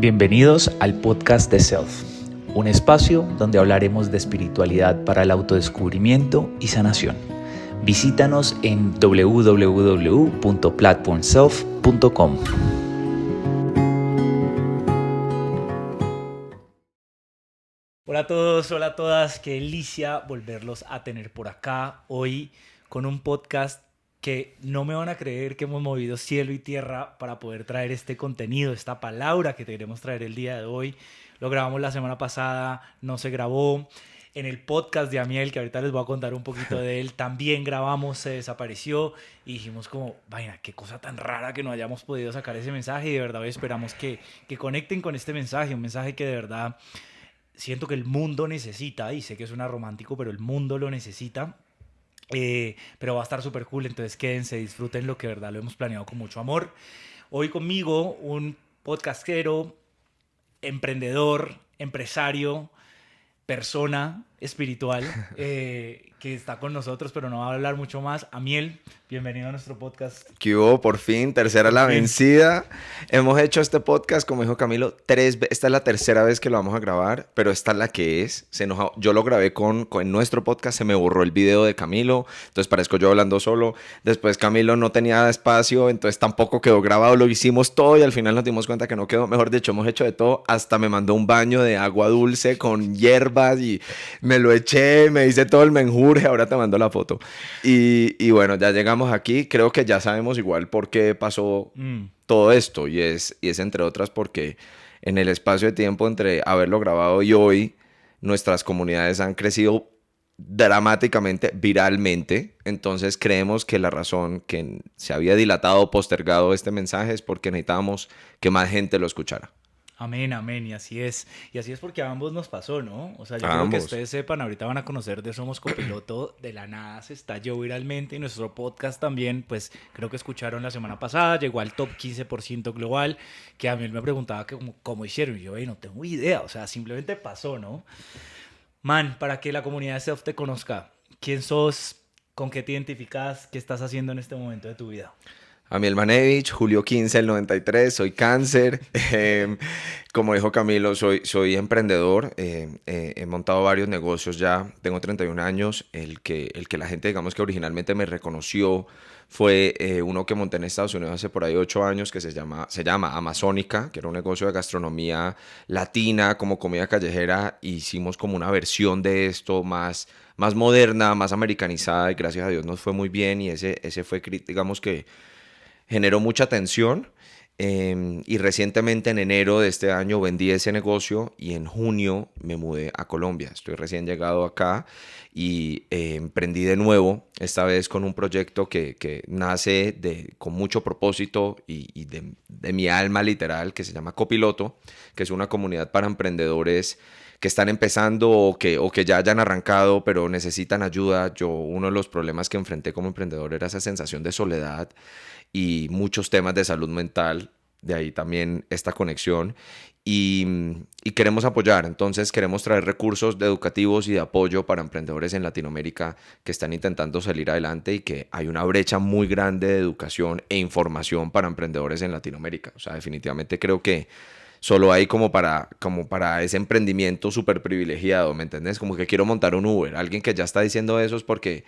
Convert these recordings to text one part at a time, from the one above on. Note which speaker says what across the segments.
Speaker 1: Bienvenidos al podcast de Self, un espacio donde hablaremos de espiritualidad para el autodescubrimiento y sanación. Visítanos en www.platformself.com. Hola a todos, hola a todas, qué delicia volverlos a tener por acá hoy con un podcast que no me van a creer que hemos movido cielo y tierra para poder traer este contenido, esta palabra que queremos traer el día de hoy. Lo grabamos la semana pasada, no se grabó. En el podcast de Amiel, que ahorita les voy a contar un poquito de él, también grabamos, se desapareció y dijimos como, vaina, qué cosa tan rara que no hayamos podido sacar ese mensaje, y de verdad hoy esperamos que conecten con este mensaje, un mensaje que de verdad siento que el mundo necesita, y sé que suena romántico, pero el mundo lo necesita. Pero va a estar súper cool, entonces quédense, disfruten lo que de verdad lo hemos planeado con mucho amor. Hoy conmigo un podcastero, emprendedor, empresario, persona espiritual que está con nosotros, pero no va a hablar mucho más. Amiel, bienvenido a nuestro podcast.
Speaker 2: ¿Qué hubo? Por fin, tercera
Speaker 1: Por
Speaker 2: la
Speaker 1: fin.
Speaker 2: vencida. Hemos hecho este podcast, como dijo Camilo, esta es la tercera vez que lo vamos a grabar, pero esta es la que es. Yo lo grabé en nuestro podcast, se me borró el video de Camilo, entonces parezco yo hablando solo. Después Camilo no tenía espacio, entonces tampoco quedó grabado. Lo hicimos todo y al final nos dimos cuenta que no quedó. Mejor dicho, hemos hecho de todo. Hasta me mandó un baño de agua dulce con hierbas y me lo eché, me hice todo el menjurje. Ahora te mando la foto. Y bueno, ya llegamos aquí. Creo que ya sabemos igual por qué pasó todo esto. Y es entre otras porque en el espacio de tiempo entre haberlo grabado y hoy, nuestras comunidades han crecido dramáticamente, viralmente. Entonces creemos que la razón que se había dilatado o postergado este mensaje es porque necesitábamos que más gente lo escuchara.
Speaker 1: Amén, amén, y así es. Y así es porque a ambos nos pasó, ¿no? O sea, yo
Speaker 2: A
Speaker 1: quiero que
Speaker 2: ambos.
Speaker 1: ustedes sepan, ahorita van a conocer de Somos Copiloto, de la nada se estalló viralmente, y nuestro podcast también, pues creo que escucharon la semana pasada, llegó al top 15% global, que a mí me preguntaba que cómo hicieron, y yo, no tengo idea, o sea, simplemente pasó, ¿no? Man, para que la comunidad de Self te conozca, ¿quién sos? ¿Con qué te identificas? ¿Qué estás haciendo en este momento de tu vida?
Speaker 2: Amiel Manevich, Julio 15 del 93, soy cáncer. Como dijo Camilo, soy emprendedor. He montado varios negocios ya. Tengo 31 años. El que la gente, digamos que originalmente me reconoció fue uno que monté en Estados Unidos hace por ahí 8 años que se llama Amazónica, que era un negocio de gastronomía latina, como comida callejera. Hicimos como una versión de esto más moderna, más americanizada, y gracias a Dios nos fue muy bien. Y ese fue, digamos que generó mucha tensión. Y recientemente en enero de este año vendí ese negocio y en junio me mudé a Colombia. Estoy recién llegado acá y emprendí de nuevo, esta vez con un proyecto que nace con mucho propósito y de mi alma literal, que se llama Copiloto, que es una comunidad para emprendedores que están empezando o que ya hayan arrancado pero necesitan ayuda. Uno de los problemas que enfrenté como emprendedor era esa sensación de soledad y muchos temas de salud mental, de ahí también esta conexión. Y queremos apoyar, entonces queremos traer recursos educativos y de apoyo para emprendedores en Latinoamérica que están intentando salir adelante, y que hay una brecha muy grande de educación e información para emprendedores en Latinoamérica. O sea, definitivamente creo que solo hay como para ese emprendimiento súper privilegiado, ¿me entendés? Como que quiero montar un Uber. Alguien que ya está diciendo eso es porque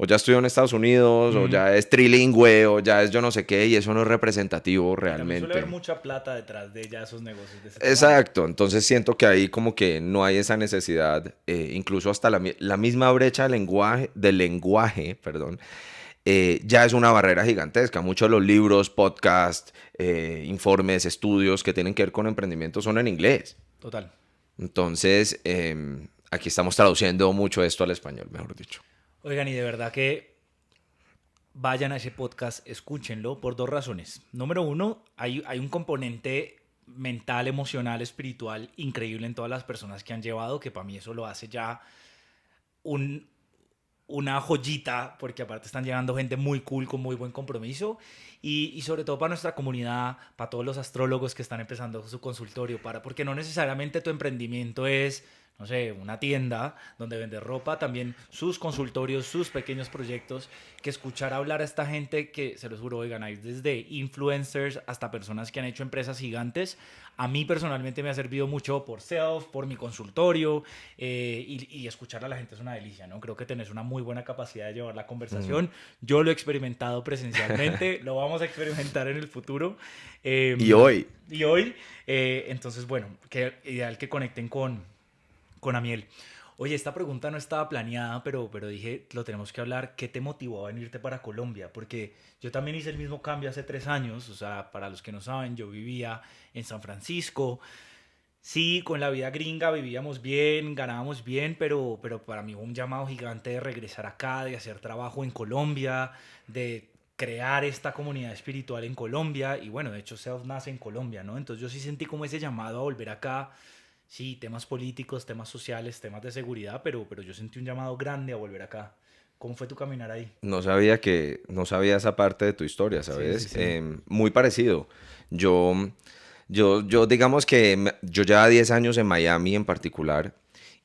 Speaker 2: o ya estudió en Estados Unidos, o ya es trilingüe, o ya es yo no sé qué, y eso no es representativo
Speaker 1: Y también suele haber
Speaker 2: realmente.
Speaker 1: mucha plata detrás de ya esos negocios de ese tamaño.
Speaker 2: Exacto, entonces siento que ahí como que no hay esa necesidad, incluso hasta la misma brecha del lenguaje, perdón, ya es una barrera gigantesca. Muchos de los libros, podcasts, informes, estudios que tienen que ver con emprendimiento son en inglés.
Speaker 1: Total.
Speaker 2: Entonces, aquí estamos traduciendo mucho esto al español, mejor dicho.
Speaker 1: Oigan, y de verdad que vayan a ese podcast, escúchenlo por dos razones. Número uno, hay un componente mental, emocional, espiritual increíble en todas las personas que han llevado, que para mí eso lo hace ya un, una joyita, porque aparte están llegando gente muy cool, con muy buen compromiso, y sobre todo para nuestra comunidad, para todos los astrólogos que están empezando su consultorio, porque no necesariamente tu emprendimiento es no sé, una tienda donde vender ropa, también sus consultorios, sus pequeños proyectos, que escuchar hablar a esta gente que, se los juro, oigan, hay desde influencers hasta personas que han hecho empresas gigantes. A mí personalmente me ha servido mucho por Self, por mi consultorio, y escuchar a la gente es una delicia, ¿no? Creo que tenés una muy buena capacidad de llevar la
Speaker 2: Mm.
Speaker 1: conversación. Yo lo he experimentado presencialmente, lo vamos a experimentar en el futuro.
Speaker 2: Y hoy,
Speaker 1: Y hoy, entonces, bueno, que ideal que conecten con Amiel. Oye, esta pregunta no estaba planeada, pero dije, lo tenemos que hablar. ¿Qué te motivó a venirte para Colombia? Porque yo también hice el mismo cambio hace 3 años. O sea, para los que no saben, yo vivía en San Francisco. Sí, con la vida gringa vivíamos bien, ganábamos bien, pero para mí fue un llamado gigante de regresar acá, de hacer trabajo en Colombia, de crear esta comunidad espiritual en Colombia. Y bueno, de hecho, Self nace en Colombia, ¿no? Entonces yo sí sentí como ese llamado a volver acá. Sí, temas políticos, temas sociales, temas de seguridad, pero yo sentí un llamado grande a volver acá. ¿Cómo fue tu caminar ahí?
Speaker 2: no sabía esa parte de tu historia,
Speaker 1: Sí, sí,
Speaker 2: ¿sabes?
Speaker 1: sí.
Speaker 2: Muy parecido. Yo, yo digamos que yo llevaba 10 años en Miami en particular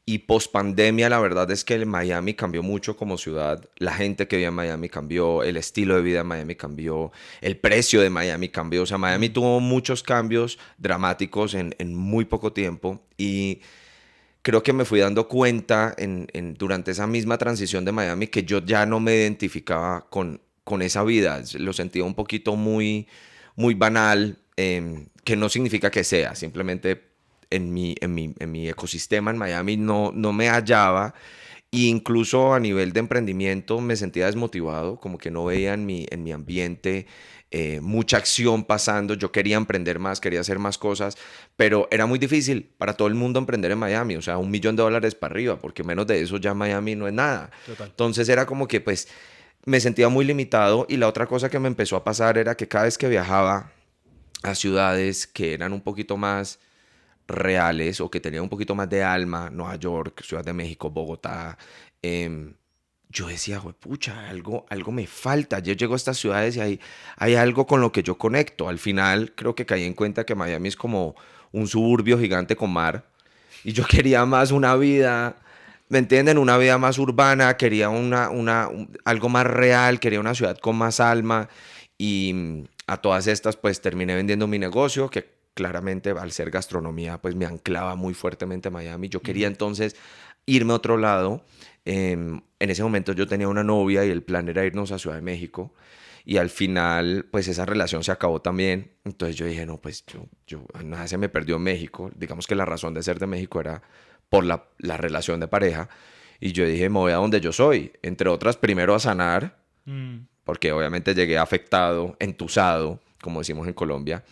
Speaker 2: y post pandemia la verdad es que el Miami cambió mucho como ciudad. La gente que vivía en Miami cambió, el estilo de vida en Miami cambió, el precio de Miami cambió. O sea, Miami
Speaker 1: Mm,
Speaker 2: tuvo muchos cambios dramáticos en muy poco tiempo y creo que me fui dando cuenta durante esa misma transición de Miami que yo ya no me identificaba con esa vida. Lo sentía un poquito muy banal, que no significa que sea, simplemente en mi ecosistema en Miami no me hallaba. E incluso a nivel de emprendimiento me sentía desmotivado, como que no veía en mi ambiente mucha acción pasando. Yo quería emprender más, quería hacer más cosas, pero era muy difícil para todo el mundo emprender en Miami. O sea, $1 millón para arriba, porque menos de eso ya Miami no es nada.
Speaker 1: total.
Speaker 2: Entonces era como que pues me sentía muy limitado y la otra cosa que me empezó a pasar era que cada vez que viajaba a ciudades que eran un poquito más reales o que tenían un poquito más de alma, Nueva York, Ciudad de México, Bogotá, em, yo decía, pucha, algo me falta. Yo llego a estas ciudades y hay algo con lo que yo conecto. Al final creo que caí en cuenta que Miami es como un suburbio gigante con mar y yo quería más una vida, ¿me entienden? Una vida más urbana, quería algo más real, quería una ciudad con más alma y a todas estas pues terminé vendiendo mi negocio que claramente al ser gastronomía pues me anclaba muy fuertemente a Miami. Yo quería
Speaker 1: Ujú.
Speaker 2: entonces irme a otro lado. En ese momento yo tenía una novia y el plan era irnos a Ciudad de México. Y al final, pues esa relación se acabó también. Entonces yo dije, no, pues nada, se me perdió en México. Digamos que la razón de ser de México era por la relación de pareja. Y yo dije, me voy a donde yo soy. Entre otras, primero a sanar,
Speaker 1: Mm,
Speaker 2: porque obviamente llegué afectado, entusado, como decimos en Colombia.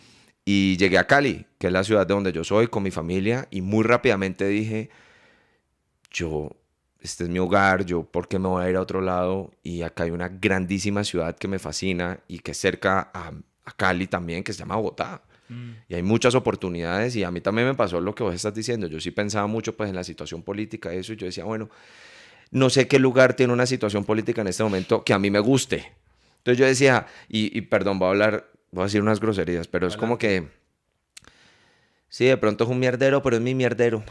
Speaker 2: Y llegué a Cali, que es la ciudad de donde yo soy, con mi familia. Y muy rápidamente dije, yo, este es mi hogar, yo, ¿por qué me voy a ir a otro lado? Y acá hay una grandísima ciudad que me fascina y que es cerca a Cali también, que se llama Bogotá.
Speaker 1: mm.
Speaker 2: Y hay muchas oportunidades y a mí también me pasó lo que vos estás diciendo. Yo sí pensaba mucho pues en la situación política y eso y yo decía, bueno, no sé qué lugar tiene una situación política en este momento que a mí me guste. Entonces yo decía, y perdón, voy a decir unas groserías, pero es como
Speaker 1: Adelante.
Speaker 2: que, sí, de pronto es un mierdero, pero es mi mierdero.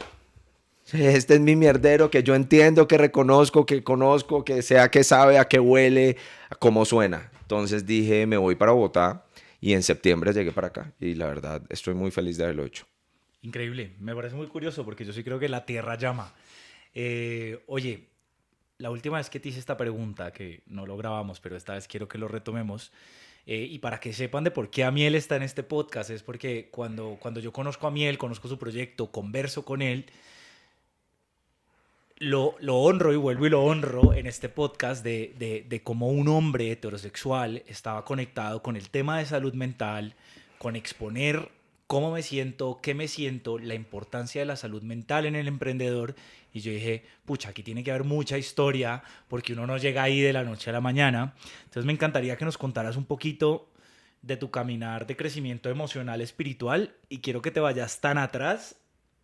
Speaker 2: Este es mi mierdero que yo entiendo, que reconozco, que conozco, que sea que sabe, a qué huele, a cómo suena. Entonces dije, me voy para Bogotá y en septiembre llegué para acá. Y la verdad, estoy muy feliz de haberlo hecho.
Speaker 1: Increíble. Me parece muy curioso porque yo sí creo que la tierra llama. Oye, la última vez que te hice esta pregunta, que no lo grabamos, pero esta vez quiero que lo retomemos, y para que sepan de por qué Amiel está en este podcast, es porque cuando yo conozco a Amiel, conozco su proyecto, converso con él, lo honro y vuelvo y lo honro en este podcast de cómo un hombre heterosexual estaba conectado con el tema de salud mental, con exponer cómo me siento, qué me siento, la importancia de la salud mental en el emprendedor. Y yo dije, pucha, aquí tiene que haber mucha historia porque uno no llega ahí de la noche a la mañana. Entonces me encantaría que nos contaras un poquito de tu caminar de crecimiento emocional, espiritual, y quiero que te vayas tan atrás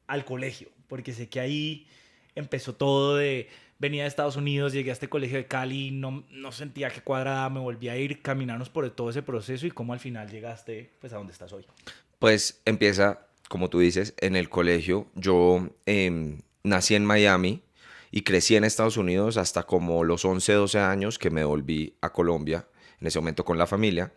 Speaker 1: al colegio, porque sé que ahí empezó todo de venía de Estados Unidos, llegué a este colegio de Cali, no sentía que cuadrada, me volví a ir, caminarnos por todo ese proceso y cómo al final llegaste pues a donde estás hoy.
Speaker 2: Pues empieza, como tú dices, en el colegio. Yo nací en Miami y crecí en Estados Unidos hasta como los 11, 12 años que me volví a Colombia, en ese momento con la familia.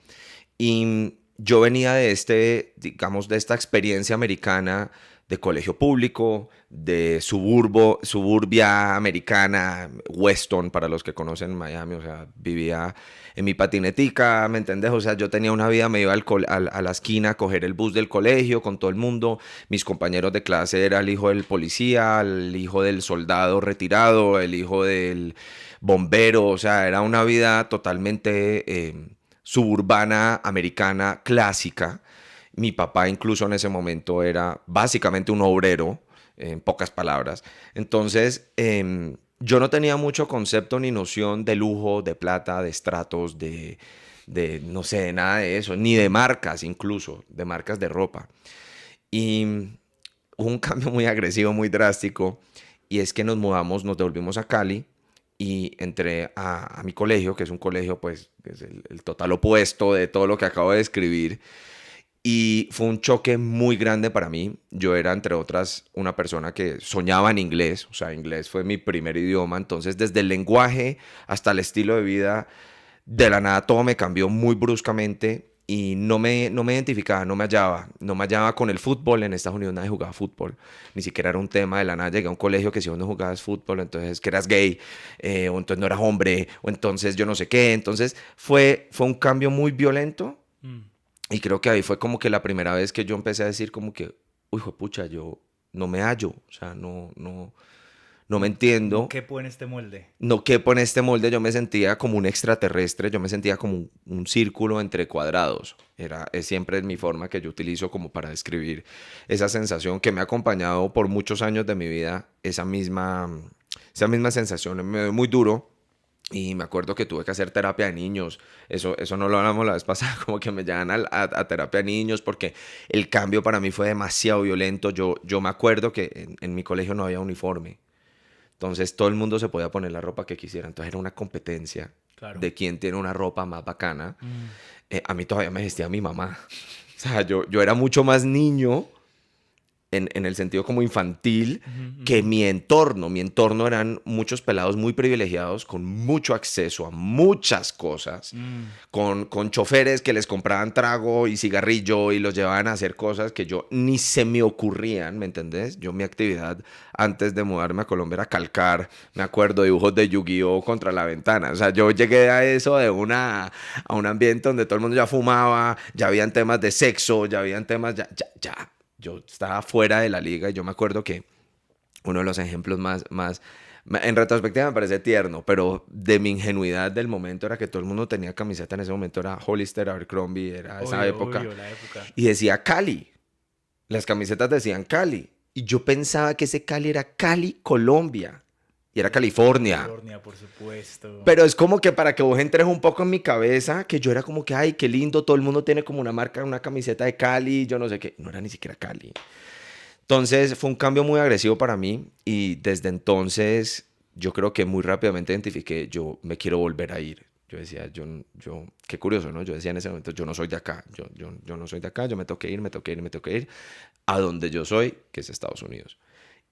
Speaker 2: Y yo venía de digamos, de esta experiencia americana de colegio público, de suburbia americana, Weston, para los que conocen Miami, o sea, vivía en mi patinetica, ¿me entendés? O sea, yo tenía una vida, me iba a la esquina a coger el bus del colegio con todo el mundo, mis compañeros de clase era el hijo del policía, el hijo del soldado retirado, el hijo del bombero, o sea, era una vida totalmente suburbana, americana, clásica. Mi papá incluso en ese momento era básicamente un obrero, en pocas palabras. Entonces, yo no tenía mucho concepto ni noción de lujo, de plata, de estratos, no sé, de nada de eso, ni de marcas incluso, de marcas de ropa. Y hubo un cambio muy agresivo, muy drástico, y es que nos mudamos, nos devolvimos a Cali y entré a mi colegio, que es un colegio, pues, es el total opuesto de todo lo que acabo de describir. Y fue un choque muy grande para mí. Yo era, entre otras, una persona que soñaba en inglés. O sea, inglés fue mi primer idioma. Entonces, desde el lenguaje hasta el estilo de vida, de la nada todo me cambió muy bruscamente. Y no me identificaba, no me hallaba. No me hallaba con el fútbol. En Estados Unidos nadie jugaba fútbol. Ni siquiera era un tema. De la nada llegué a un colegio que si vos no jugabas fútbol, entonces que eras gay. O entonces no eras hombre. O entonces yo no sé qué. Entonces fue un cambio muy violento. Y creo que ahí fue como que la primera vez que yo empecé a decir como que, uy, pucha, yo no me hallo, o sea, no me
Speaker 1: No, no
Speaker 2: entiendo,
Speaker 1: quepo en este molde.
Speaker 2: no quepo en este molde, yo me sentía como un extraterrestre, yo me sentía como un círculo entre cuadrados. Es siempre mi forma que yo utilizo como para describir esa sensación que me ha acompañado por muchos años de mi vida, esa misma sensación, me dio muy duro. Y me acuerdo que tuve que hacer terapia de niños. Eso no lo hablamos la vez pasada, como que me llevan a terapia de niños porque el cambio para mí fue demasiado violento. Yo me acuerdo que en mi colegio no había uniforme. Entonces todo el mundo se podía poner la ropa que quisiera. Entonces era una competencia
Speaker 1: Claro.
Speaker 2: de quién tiene una ropa más bacana. A mí todavía me vestía mi mamá. O sea, yo era mucho más niño en el sentido como infantil, que mi entorno. Mi entorno eran muchos pelados muy privilegiados, con mucho acceso a muchas cosas, con choferes que les compraban trago y cigarrillo y los llevaban a hacer cosas que yo ni se me ocurrían, ¿me entendés? Yo mi actividad antes de mudarme a Colombia era calcar, me acuerdo, dibujos de Yu-Gi-Oh contra la ventana. O sea, yo llegué a eso a un ambiente donde todo el mundo ya fumaba, ya habían temas de sexo, ya habían temas, ya. Yo estaba fuera de la liga y yo me acuerdo que uno de los ejemplos en retrospectiva me parece tierno, pero de mi ingenuidad del momento era que todo el mundo tenía camiseta en ese momento, era Hollister, Abercrombie, era esa
Speaker 1: Obvio,
Speaker 2: época,
Speaker 1: obvio, la época.
Speaker 2: y decía Cali, las camisetas decían Cali, y yo pensaba que ese Cali era Cali, Colombia, y era California.
Speaker 1: California, por supuesto.
Speaker 2: Pero es como que para que vos entres un poco en mi cabeza, que yo era como que, ay, qué lindo, todo el mundo tiene como una marca, una camiseta de Cali, yo no sé qué, no era ni siquiera Cali. Entonces fue un cambio muy agresivo para mí y desde entonces yo creo que muy rápidamente identifiqué, yo me quiero volver a ir. Yo decía, qué curioso, ¿no? Yo decía en ese momento, yo no soy de acá, yo no soy de acá, yo me tengo que ir, me tengo que ir, me tengo que ir a donde yo soy, que es Estados Unidos.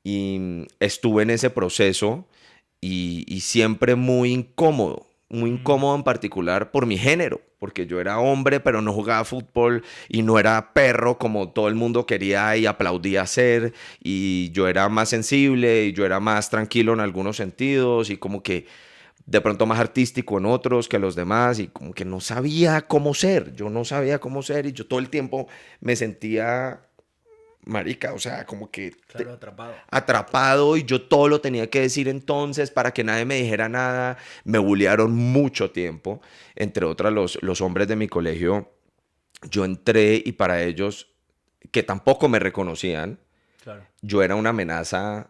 Speaker 2: Y estuve en ese proceso y siempre muy incómodo en particular por mi género, porque yo era hombre pero no jugaba fútbol y no era perro como todo el mundo quería y aplaudía ser, y yo era más sensible y yo era más tranquilo en algunos sentidos y como que de pronto más artístico en otros que los demás y como que no sabía cómo ser, yo no sabía cómo ser y yo todo el tiempo me sentía marica, o sea, como que
Speaker 1: Claro, atrapado.
Speaker 2: atrapado y yo todo lo tenía que decir entonces para que nadie me dijera nada. Me bullearon mucho tiempo, entre otras los hombres de mi colegio. Yo entré y para ellos, que tampoco me reconocían,
Speaker 1: Claro.
Speaker 2: yo era una amenaza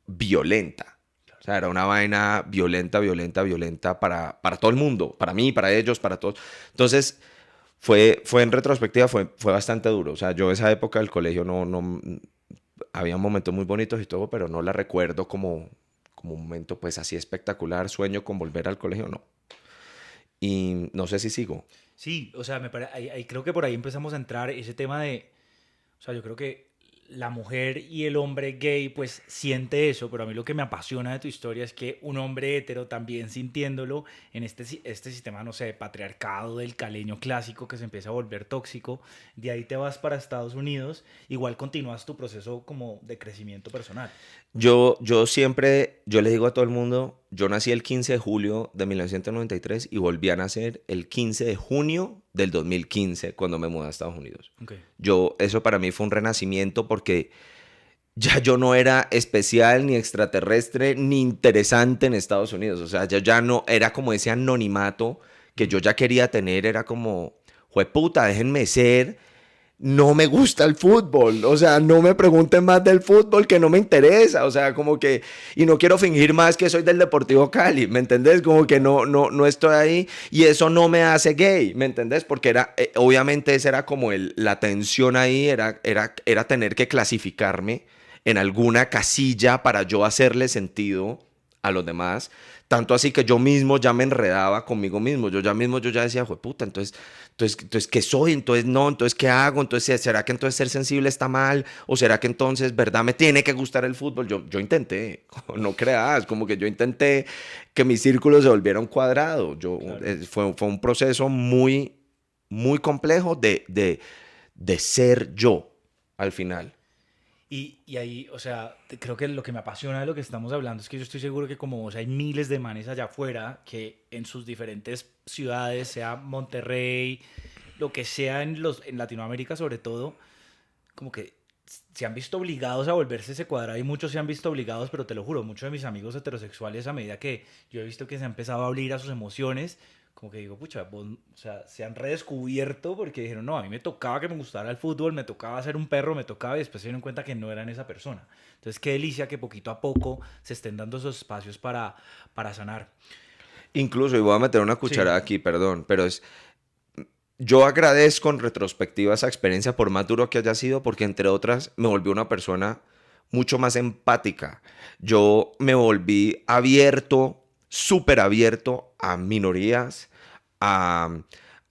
Speaker 2: violenta. O sea, era una vaina violenta, violenta, violenta para todo el mundo, para mí, para ellos, para todos. Entonces, fue en retrospectiva, fue bastante duro. O sea, yo esa época del colegio había momentos muy bonitos y todo, pero no la recuerdo como un momento pues así espectacular, sueño con volver al colegio, no. Y no sé si sigo.
Speaker 1: Sí, o sea, ahí creo que por ahí empezamos a entrar ese tema de, o sea, yo creo que la mujer y el hombre gay pues siente eso, pero a mí lo que me apasiona de tu historia es que un hombre hetero también sintiéndolo en este sistema, no sé, patriarcado del caleño clásico que se empieza a volver tóxico, de ahí te vas para Estados Unidos, igual continúas tu proceso como de crecimiento personal.
Speaker 2: Yo le digo a todo el mundo, yo nací el 15 de julio de 1993 y volví a nacer el 15 de junio del 2015 cuando me mudé a Estados Unidos.
Speaker 1: Okay.
Speaker 2: Eso para mí fue un renacimiento porque ya yo no era especial, ni extraterrestre, ni interesante en Estados Unidos. O sea, yo ya no, era como ese anonimato que yo ya quería tener, era como, jueputa, déjenme ser, no me gusta el fútbol, o sea, no me pregunten más del fútbol que no me interesa, o sea, como que, y no quiero fingir más que soy del Deportivo Cali, ¿me entendés? Como que no estoy ahí y eso no me hace gay, ¿me entendés? Porque era, obviamente esa era como la tensión ahí, era tener que clasificarme en alguna casilla para yo hacerle sentido a los demás. Tanto así que yo mismo ya me enredaba conmigo mismo. Yo ya decía, puta, entonces, ¿qué soy? Entonces, no, entonces, ¿qué hago? Entonces, ¿será que entonces ser sensible está mal? ¿O será que entonces, verdad, me tiene que gustar el fútbol? Yo intenté, no creas, como que yo intenté que mi círculo se volviera un cuadrado.
Speaker 1: Claro.
Speaker 2: Fue un proceso muy, muy complejo de ser yo al final.
Speaker 1: Y ahí, o sea, creo que lo que me apasiona de lo que estamos hablando es que yo estoy seguro que como vos hay miles de manes allá afuera que en sus diferentes ciudades, sea Monterrey, lo que sea en Latinoamérica sobre todo, como que se han visto obligados a volverse ese cuadrado y muchos se han visto obligados, pero te lo juro, muchos de mis amigos heterosexuales a medida que yo he visto que se han empezado a abrir a sus emociones, como que digo, pucha, vos, o sea, se han redescubierto porque dijeron, no, a mí me tocaba que me gustara el fútbol, me tocaba ser un perro, me tocaba y después se dieron cuenta que no eran esa persona. Entonces, qué delicia que poquito a poco se estén dando esos espacios para sanar.
Speaker 2: Incluso, y voy a meter una
Speaker 1: Sí,
Speaker 2: cucharada aquí, perdón, pero yo agradezco en retrospectiva esa experiencia, por más duro que haya sido, porque entre otras me volví una persona mucho más empática. Yo me volví abierto, súper abierto a minorías, a,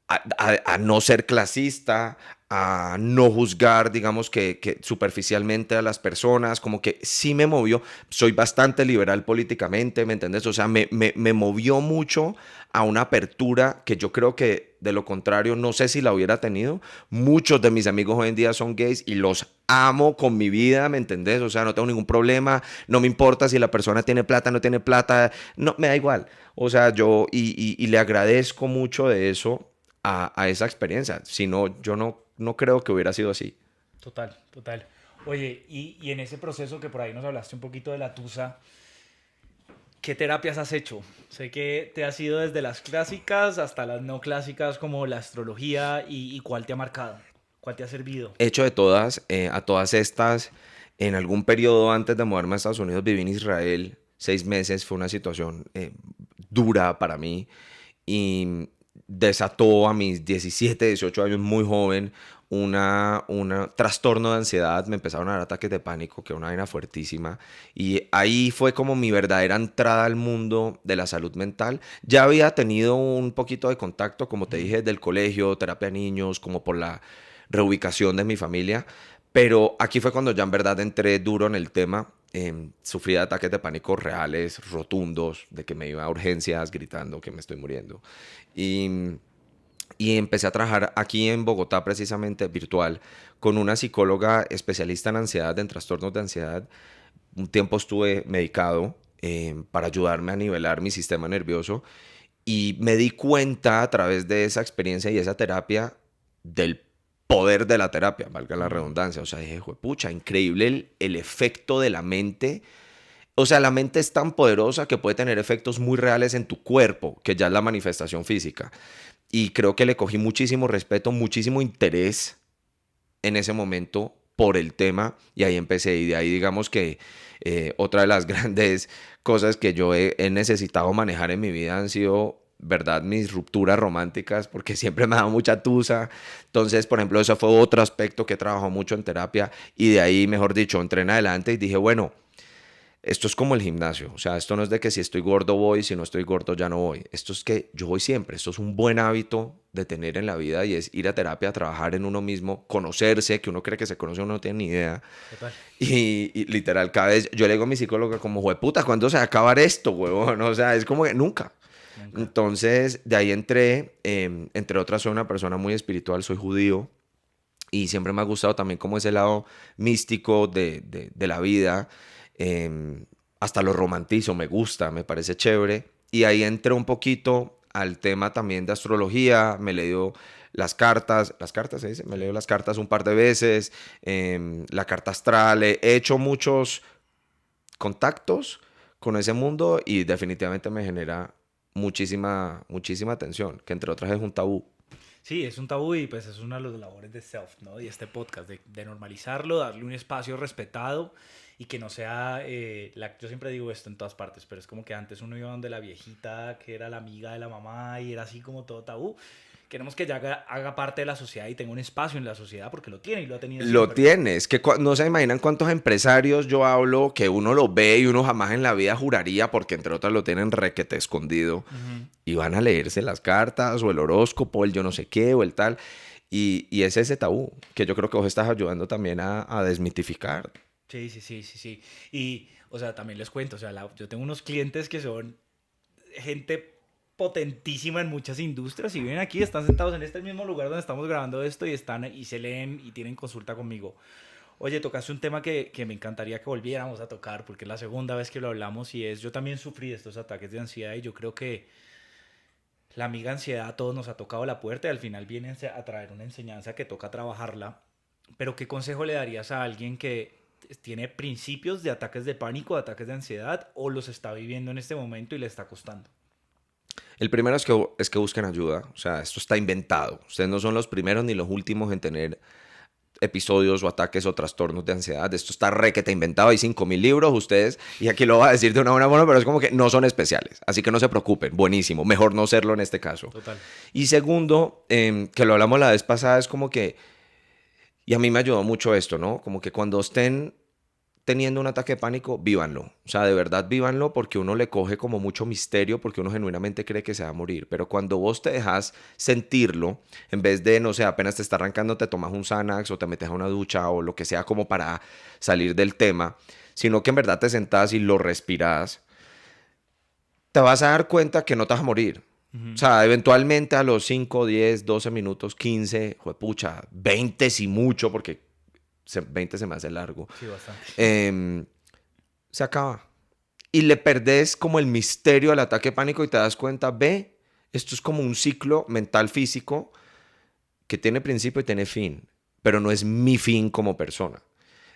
Speaker 2: a no ser clasista, a no juzgar, digamos que superficialmente a las personas, como que sí me movió. Soy bastante liberal políticamente, ¿me entendés? O sea, me movió mucho a una apertura que yo creo que de lo contrario no sé si la hubiera tenido. Muchos de mis amigos hoy en día son gays y los amo con mi vida, ¿me entendés? O sea, no tengo ningún problema, no me importa si la persona tiene plata, no tiene plata, no, me da igual. O sea, y le agradezco mucho de eso a esa experiencia. Si no, yo no creo que hubiera sido así.
Speaker 1: total, total. Oye, y en ese proceso que por ahí nos hablaste un poquito de la tusa, ¿qué terapias has hecho? Sé que te has ido desde las clásicas hasta las no clásicas como la astrología y ¿cuál te ha marcado? ¿Cuál te ha servido?
Speaker 2: Hecho de todas, a todas estas, en algún periodo antes de mudarme a Estados Unidos viví en Israel 6 meses. Fue una situación dura para mí y desató a mis 17 18 años, muy joven, una trastorno de ansiedad. Me empezaron a dar ataques de pánico, que era una vaina fuertísima. Y ahí fue como mi verdadera entrada al mundo de la salud mental. Ya había tenido un poquito de contacto, como te dije, del colegio, terapia de niños, como por la reubicación de mi familia. Pero aquí fue cuando ya en verdad entré duro en el tema. Sufrí de ataques de pánico reales, rotundos, de que me iba a urgencias gritando que me estoy muriendo. Y, y empecé a trabajar aquí en Bogotá, precisamente virtual, con una psicóloga especialista en ansiedad, en trastornos de ansiedad. Un tiempo estuve medicado para ayudarme a nivelar mi sistema nervioso y me di cuenta a través de esa experiencia y esa terapia del poder de la terapia, valga la
Speaker 1: Mm,
Speaker 2: redundancia. O sea, dije, pucha, increíble el efecto de la mente. O sea, la mente es tan poderosa que puede tener efectos muy reales en tu cuerpo, que ya es la manifestación física. Y creo que le cogí muchísimo respeto, muchísimo interés en ese momento por el tema y ahí empecé. Y de ahí digamos que otra de las grandes cosas que yo he necesitado manejar en mi vida han sido, verdad, mis rupturas románticas, porque siempre me ha dado mucha tusa. Entonces, por ejemplo, eso fue otro aspecto que he trabajado mucho en terapia y de ahí, mejor dicho, entré en adelante y dije, bueno, esto es como el gimnasio, o sea, esto no es de que si estoy gordo voy, si no estoy gordo ya no voy. Esto es que yo voy siempre, esto es un buen hábito de tener en la vida y es ir a terapia, trabajar en uno mismo, conocerse, que uno cree que se conoce, uno no tiene ni idea.
Speaker 1: Total.
Speaker 2: Y literal, cada vez yo le digo a mi psicóloga como, jueputa, ¿cuándo se va a acabar esto, huevón? O sea, es como que nunca.
Speaker 1: Nunca.
Speaker 2: Entonces, de ahí entré, entre otras, soy una persona muy espiritual, soy judío y siempre me ha gustado también como ese lado místico de la vida. Hasta lo romantizo, me gusta, me parece chévere. Y ahí entré un poquito al tema también de astrología, me leo las cartas se dice, me leo
Speaker 1: Sí.
Speaker 2: las cartas un par de veces, la carta astral, he hecho muchos contactos con ese mundo y definitivamente me genera muchísima atención, que entre otras es un tabú.
Speaker 1: Sí, es un tabú y pues es una de las labores de Self, ¿no? Y este podcast, de normalizarlo, darle un espacio respetado y que no sea, yo siempre digo esto en todas partes, pero es como que antes uno iba donde la viejita, que era la amiga de la mamá y era así como todo tabú. Queremos que ya haga parte de la sociedad y tenga un espacio en la sociedad porque lo tiene y lo ha tenido
Speaker 2: Lo
Speaker 1: siempre.
Speaker 2: tienes, que no se imaginan cuántos empresarios yo hablo que uno lo ve y uno jamás en la vida juraría, porque entre otras lo tienen requete escondido,
Speaker 1: Ujú.
Speaker 2: y van a leerse las cartas o el horóscopo, el yo no sé qué o el tal, y es ese tabú que yo creo que vos estás ayudando también a desmitificar.
Speaker 1: Sí, sí, sí, sí, sí. Y, o sea, también les cuento, o sea, yo tengo unos clientes que son gente potentísima en muchas industrias y vienen aquí, están sentados en este mismo lugar donde estamos grabando esto y están y se leen y tienen consulta conmigo. Oye, tocaste un tema que me encantaría que volviéramos a tocar porque es la segunda vez que lo hablamos y es, yo también sufrí estos ataques de ansiedad y yo creo que la amiga ansiedad a todos nos ha tocado la puerta y al final viene a traer una enseñanza que toca trabajarla. Pero ¿qué consejo le darías a alguien que tiene principios de ataques de pánico, de ataques de ansiedad o los está viviendo en este momento y le está costando?
Speaker 2: El primero es que busquen ayuda, o sea, esto está inventado. Ustedes no son los primeros ni los últimos en tener episodios o ataques o trastornos de ansiedad. Esto está requete inventado, hay 5.000 libros, ustedes, y aquí lo voy a decir de una buena forma, pero es como que no son especiales, así que no se preocupen, buenísimo, mejor no serlo en este caso.
Speaker 1: Total.
Speaker 2: Y segundo, que lo hablamos la vez pasada, es como que, y a mí me ayudó mucho esto, ¿no? Como que cuando estén teniendo un ataque de pánico, vívanlo. O sea, de verdad vívanlo porque uno le coge como mucho misterio porque uno genuinamente cree que se va a morir. Pero cuando vos te dejas sentirlo, en vez de, no sé, apenas te está arrancando, te tomas un Xanax o te metes a una ducha o lo que sea como para salir del tema, sino que en verdad te sentás y lo respirás, te vas a dar cuenta que no te vas a morir. O
Speaker 1: Ujú.
Speaker 2: sea, eventualmente a los 5, 10, 12 minutos, 15, juepucha, 20 si mucho, porque 20 se me hace largo,
Speaker 1: Sí, bastante.
Speaker 2: em, se acaba. Y le perdés como el misterio al ataque de pánico y te das cuenta, ve, esto es como un ciclo mental físico que tiene principio y tiene fin, pero no es mi fin como persona.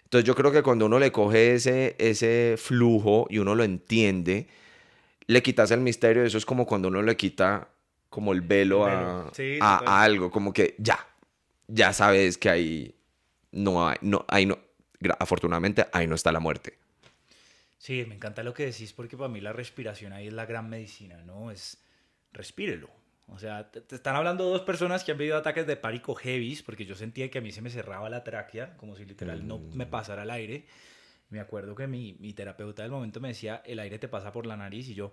Speaker 2: Entonces yo creo que cuando uno le coge ese flujo y uno lo entiende, le quitas el misterio. Eso es como cuando uno le quita como el
Speaker 1: El
Speaker 2: velo
Speaker 1: velo. Sí,
Speaker 2: a
Speaker 1: total.
Speaker 2: algo, como que ya sabes que ahí no hay, no, ahí no, afortunadamente ahí no está la muerte.
Speaker 1: Sí, me encanta lo que decís porque para mí la respiración ahí es la gran medicina, ¿no? Es respírelo. O sea, te están hablando dos personas que han vivido ataques de pánico heavies porque yo sentía que a mí se me cerraba la tráquea, como si literal no me
Speaker 2: Mm.
Speaker 1: pasara el aire. Me acuerdo que mi terapeuta del momento me decía, el aire te pasa por la nariz y yo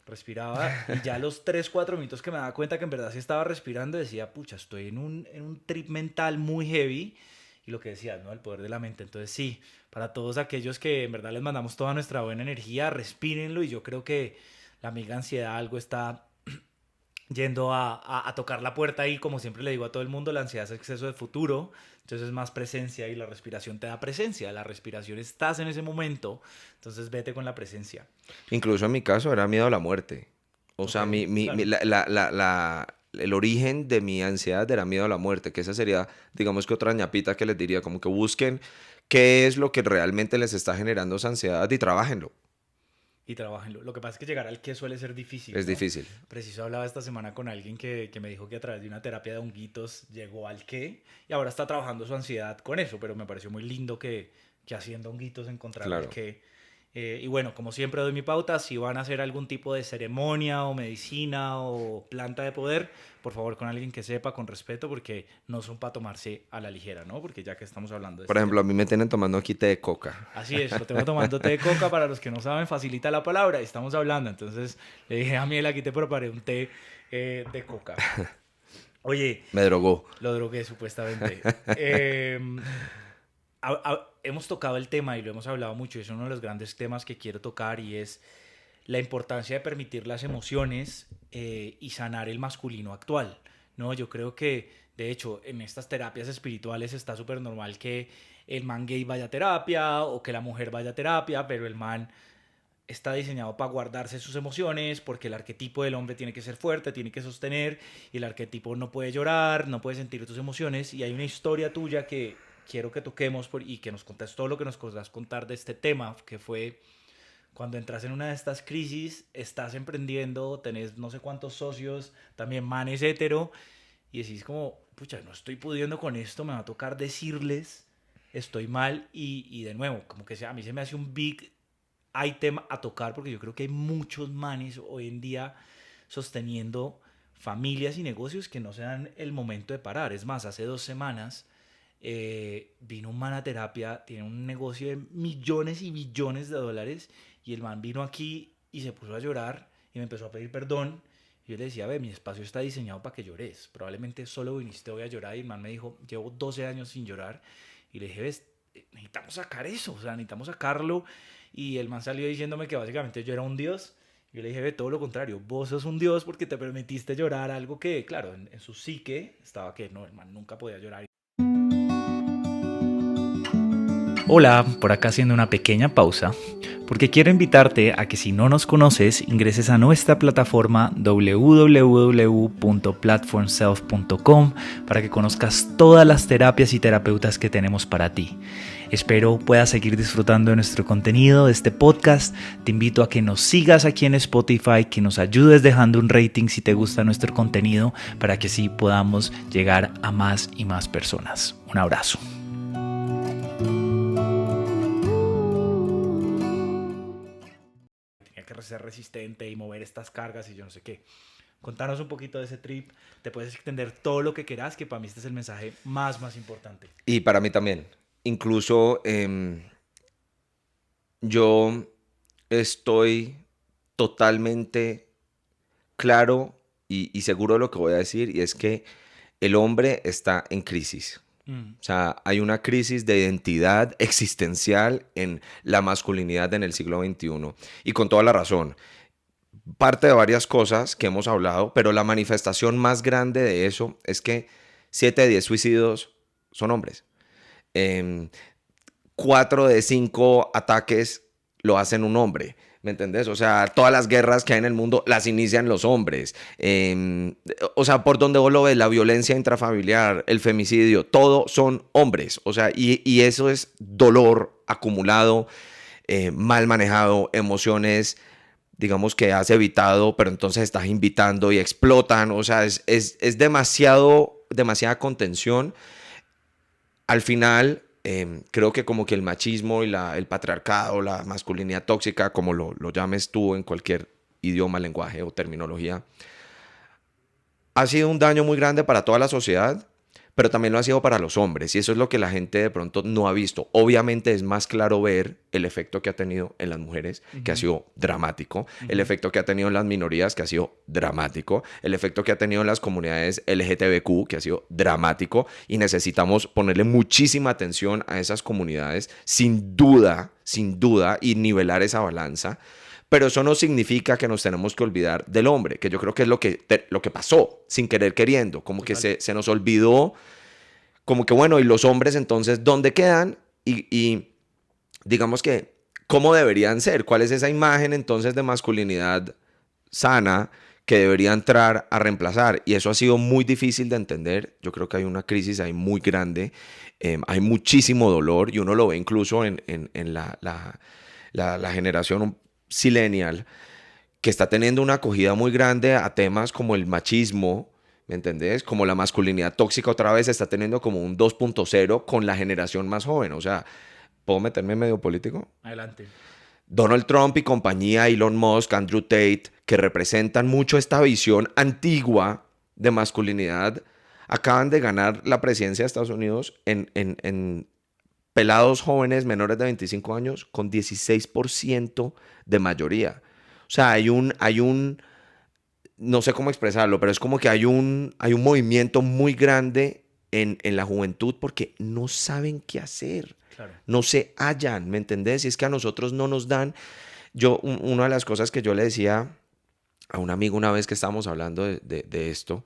Speaker 1: respiraba y ya a los 3 4 minutos que me daba cuenta que en verdad sí estaba respirando, decía, pucha, estoy en un trip mental muy heavy y lo que decías, ¿no? El poder de la mente. Entonces sí, para todos aquellos que en verdad les mandamos toda nuestra buena energía, respírenlo y yo creo que la amiga ansiedad algo está yendo a tocar la puerta y como siempre le digo a todo el mundo, la ansiedad es exceso de futuro, entonces es más presencia y la respiración te da presencia, la respiración estás en ese momento, entonces vete con la presencia.
Speaker 2: Incluso en mi caso era miedo a la muerte. O
Speaker 1: Ok,
Speaker 2: sea,
Speaker 1: claro.
Speaker 2: el origen de mi ansiedad era miedo a la muerte, que esa sería, digamos que otra ñapita que les diría, como que busquen qué es lo que realmente les está generando esa ansiedad y trabajenlo.
Speaker 1: Y trabajenlo. Lo que pasa es que llegar al qué suele ser difícil,
Speaker 2: Es
Speaker 1: ¿no?
Speaker 2: difícil.
Speaker 1: Preciso hablaba esta semana con alguien que me dijo que a través de una terapia de honguitos llegó al qué y ahora está trabajando su ansiedad con eso, pero me pareció muy lindo que haciendo honguitos encontrara el
Speaker 2: Claro.
Speaker 1: qué Y bueno, como siempre doy mi pauta, si van a hacer algún tipo de ceremonia o medicina o planta de poder, por favor con alguien que sepa, con respeto, porque no son para tomarse a la ligera, ¿no? Porque ya que estamos hablando de
Speaker 2: Por
Speaker 1: este
Speaker 2: ejemplo, a
Speaker 1: tema.
Speaker 2: mí me tienen tomando aquí té de coca.
Speaker 1: Así es, lo tengo tomando té de coca, para los que no saben, facilita la palabra, estamos hablando. Entonces le dije a Miel, aquí te preparé un té de coca. Oye,
Speaker 2: Me drogó.
Speaker 1: lo drogué supuestamente. Hemos tocado el tema y lo hemos hablado mucho, y es uno de los grandes temas que quiero tocar, y es la importancia de permitir las emociones y sanar el masculino actual, ¿no? Yo creo que, de hecho, en estas terapias espirituales está súper normal que el man gay vaya a terapia o que la mujer vaya a terapia, pero el man está diseñado para guardarse sus emociones, porque el arquetipo del hombre tiene que ser fuerte, tiene que sostener, y el arquetipo no puede llorar, no puede sentir tus emociones. Y hay una historia tuya que quiero que toquemos y que nos contes todo lo que nos podrás contar de este tema, que fue cuando entras en una de estas crisis, estás emprendiendo, tenés no sé cuántos socios, también manes hetero, y decís como, pucha, no estoy pudiendo con esto, me va a tocar decirles, estoy mal, y de nuevo, como que a mí se me hace un big item a tocar, porque yo creo que hay muchos manes hoy en día sosteniendo familias y negocios que no se dan el momento de parar. Es más, hace 2 semanas vino un man a terapia, tiene un negocio de millones y billones de dólares, y el man vino aquí y se puso a llorar y me empezó a pedir perdón. Y yo le decía, ve, mi espacio está diseñado para que llores, probablemente solo viniste hoy a llorar. Y el man me dijo, llevo 12 años sin llorar. Y le dije, ves, necesitamos sacar eso, o sea, necesitamos sacarlo. Y el man salió diciéndome que básicamente yo era un dios. Yo le dije, ve, todo lo contrario, vos sos un dios porque te permitiste llorar algo que, claro, en su psique estaba que no, el man nunca podía llorar. Hola, por acá haciendo una pequeña pausa, porque quiero invitarte a que, si no nos conoces, ingreses a nuestra plataforma www.platformself.com para que conozcas todas las terapias y terapeutas que tenemos para ti. Espero puedas seguir disfrutando de nuestro contenido, de este podcast. Te invito a que nos sigas aquí en Spotify, que nos ayudes dejando un rating si te gusta nuestro contenido, para que así podamos llegar a más y más personas. Un abrazo. Tenía que ser resistente y mover estas cargas y yo no sé qué. Contanos un poquito de ese trip. Te puedes extender todo lo que quieras, que para mí este es el mensaje más importante.
Speaker 2: Y para mí también. Incluso yo estoy totalmente claro y seguro de lo que voy a decir, y es que el hombre está en crisis. O sea, hay una crisis de identidad existencial en la masculinidad en el siglo XXI. Y con toda la razón. Parte de varias cosas que hemos hablado, pero la manifestación más grande de eso es que 7 de 10 suicidios son hombres. Em, 4 de 5 ataques lo hacen un hombre. ¿Me entendés? O sea, todas las guerras que hay en el mundo las inician los hombres. O sea, por donde vos lo ves, la violencia intrafamiliar, el femicidio, todo son hombres. O sea, y eso es dolor acumulado, mal manejado, emociones, digamos, que has evitado, pero entonces estás invitando y explotan. O sea, es demasiada contención. Al final, creo que como que el machismo y el patriarcado, la masculinidad tóxica, como lo llames tú en cualquier idioma, lenguaje o terminología, ha sido un daño muy grande para toda la sociedad, pero también lo ha sido para los hombres, y eso es lo que la gente de pronto no ha visto. Obviamente es más claro ver el efecto que ha tenido en las mujeres, que ha sido dramático, el efecto que ha tenido en las minorías, que ha sido dramático, el efecto que ha tenido en las comunidades LGTBQ, que ha sido dramático, y necesitamos ponerle muchísima atención a esas comunidades, sin duda, y nivelar esa balanza. Pero eso no significa que nos tenemos que olvidar del hombre, que yo creo que es lo que pasó, sin querer queriendo, como que se nos olvidó, como que bueno, y los hombres entonces, ¿dónde quedan? Y digamos que, ¿cómo deberían ser? ¿Cuál es esa imagen entonces de masculinidad sana que debería entrar a reemplazar? Y eso ha sido muy difícil de entender. Yo creo que hay una crisis ahí muy grande, hay muchísimo dolor, y uno lo ve incluso en la generación Silenial, que está teniendo una acogida muy grande a temas como el machismo, ¿me entendés? Como la masculinidad tóxica otra vez está teniendo como un 2.0 con la generación más joven. O sea, ¿puedo meterme en medio político?
Speaker 1: Adelante.
Speaker 2: Donald Trump y compañía, Elon Musk, Andrew Tate, que representan mucho esta visión antigua de masculinidad, acaban de ganar la presidencia de Estados Unidos en pelados jóvenes menores de 25 años con 16% de mayoría. O sea, no sé cómo expresarlo, pero es como que hay un movimiento muy grande en la juventud porque no saben qué hacer,
Speaker 1: Claro.
Speaker 2: no se hallan, ¿me entendés? Y es que a nosotros no nos dan. Una de las cosas que yo le decía a un amigo una vez que estábamos hablando de esto,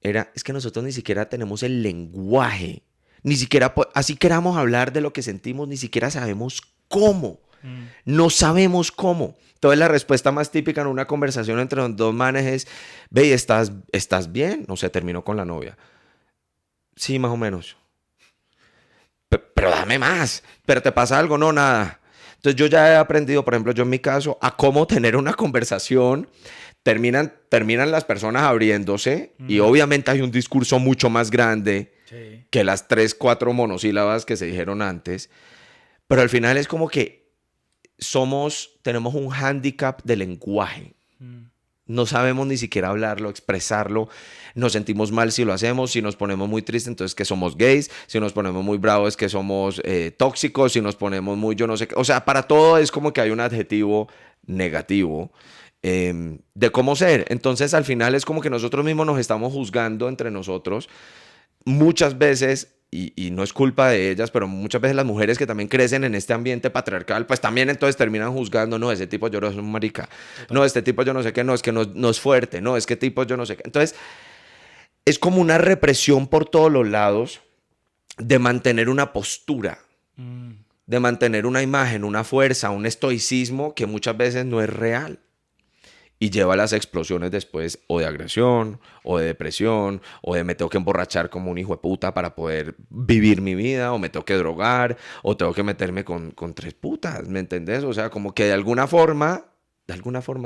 Speaker 2: es que nosotros ni siquiera tenemos el lenguaje, ni siquiera, así queramos hablar de lo que sentimos, ni siquiera sabemos cómo.
Speaker 1: Mm.
Speaker 2: No sabemos cómo. Entonces la respuesta más típica en una conversación entre los dos manes es, ve, ¿estás bien? No sé, terminó con la novia. Sí, más o menos. Pero dame más. ¿Pero te pasa algo? No, nada. Entonces yo ya he aprendido, por ejemplo, yo en mi caso, a cómo tener una conversación. Terminan las personas abriéndose y obviamente hay un discurso mucho más grande
Speaker 1: Sí.
Speaker 2: que las 3, 4 monosílabas que se dijeron antes. Pero al final es como que tenemos un hándicap de lenguaje.
Speaker 1: Mm.
Speaker 2: No sabemos ni siquiera hablarlo, expresarlo. Nos sentimos mal si lo hacemos. Si nos ponemos muy tristes, entonces que somos gays. Si nos ponemos muy bravos, es que somos tóxicos. Si nos ponemos muy yo no sé qué. O sea, para todo es como que hay un adjetivo negativo de cómo ser. Entonces, al final es como que nosotros mismos nos estamos juzgando entre nosotros. Muchas veces, y no es culpa de ellas, pero muchas veces las mujeres que también crecen en este ambiente patriarcal, pues también entonces terminan juzgando, no, ese tipo yo no es un marica, no, este tipo yo no sé qué, no, es que no es fuerte, no, es que tipo yo no sé qué. Entonces, es como una represión por todos los lados de mantener una postura,
Speaker 1: Mm.
Speaker 2: de mantener una imagen, una fuerza, un estoicismo que muchas veces no es real. Y lleva a las explosiones después o de agresión, o de depresión, o de me tengo que emborrachar como un hijo de puta para poder vivir mi vida, o me tengo que drogar, o tengo que meterme con 3 putas, ¿me entendés? O sea, como que de alguna forma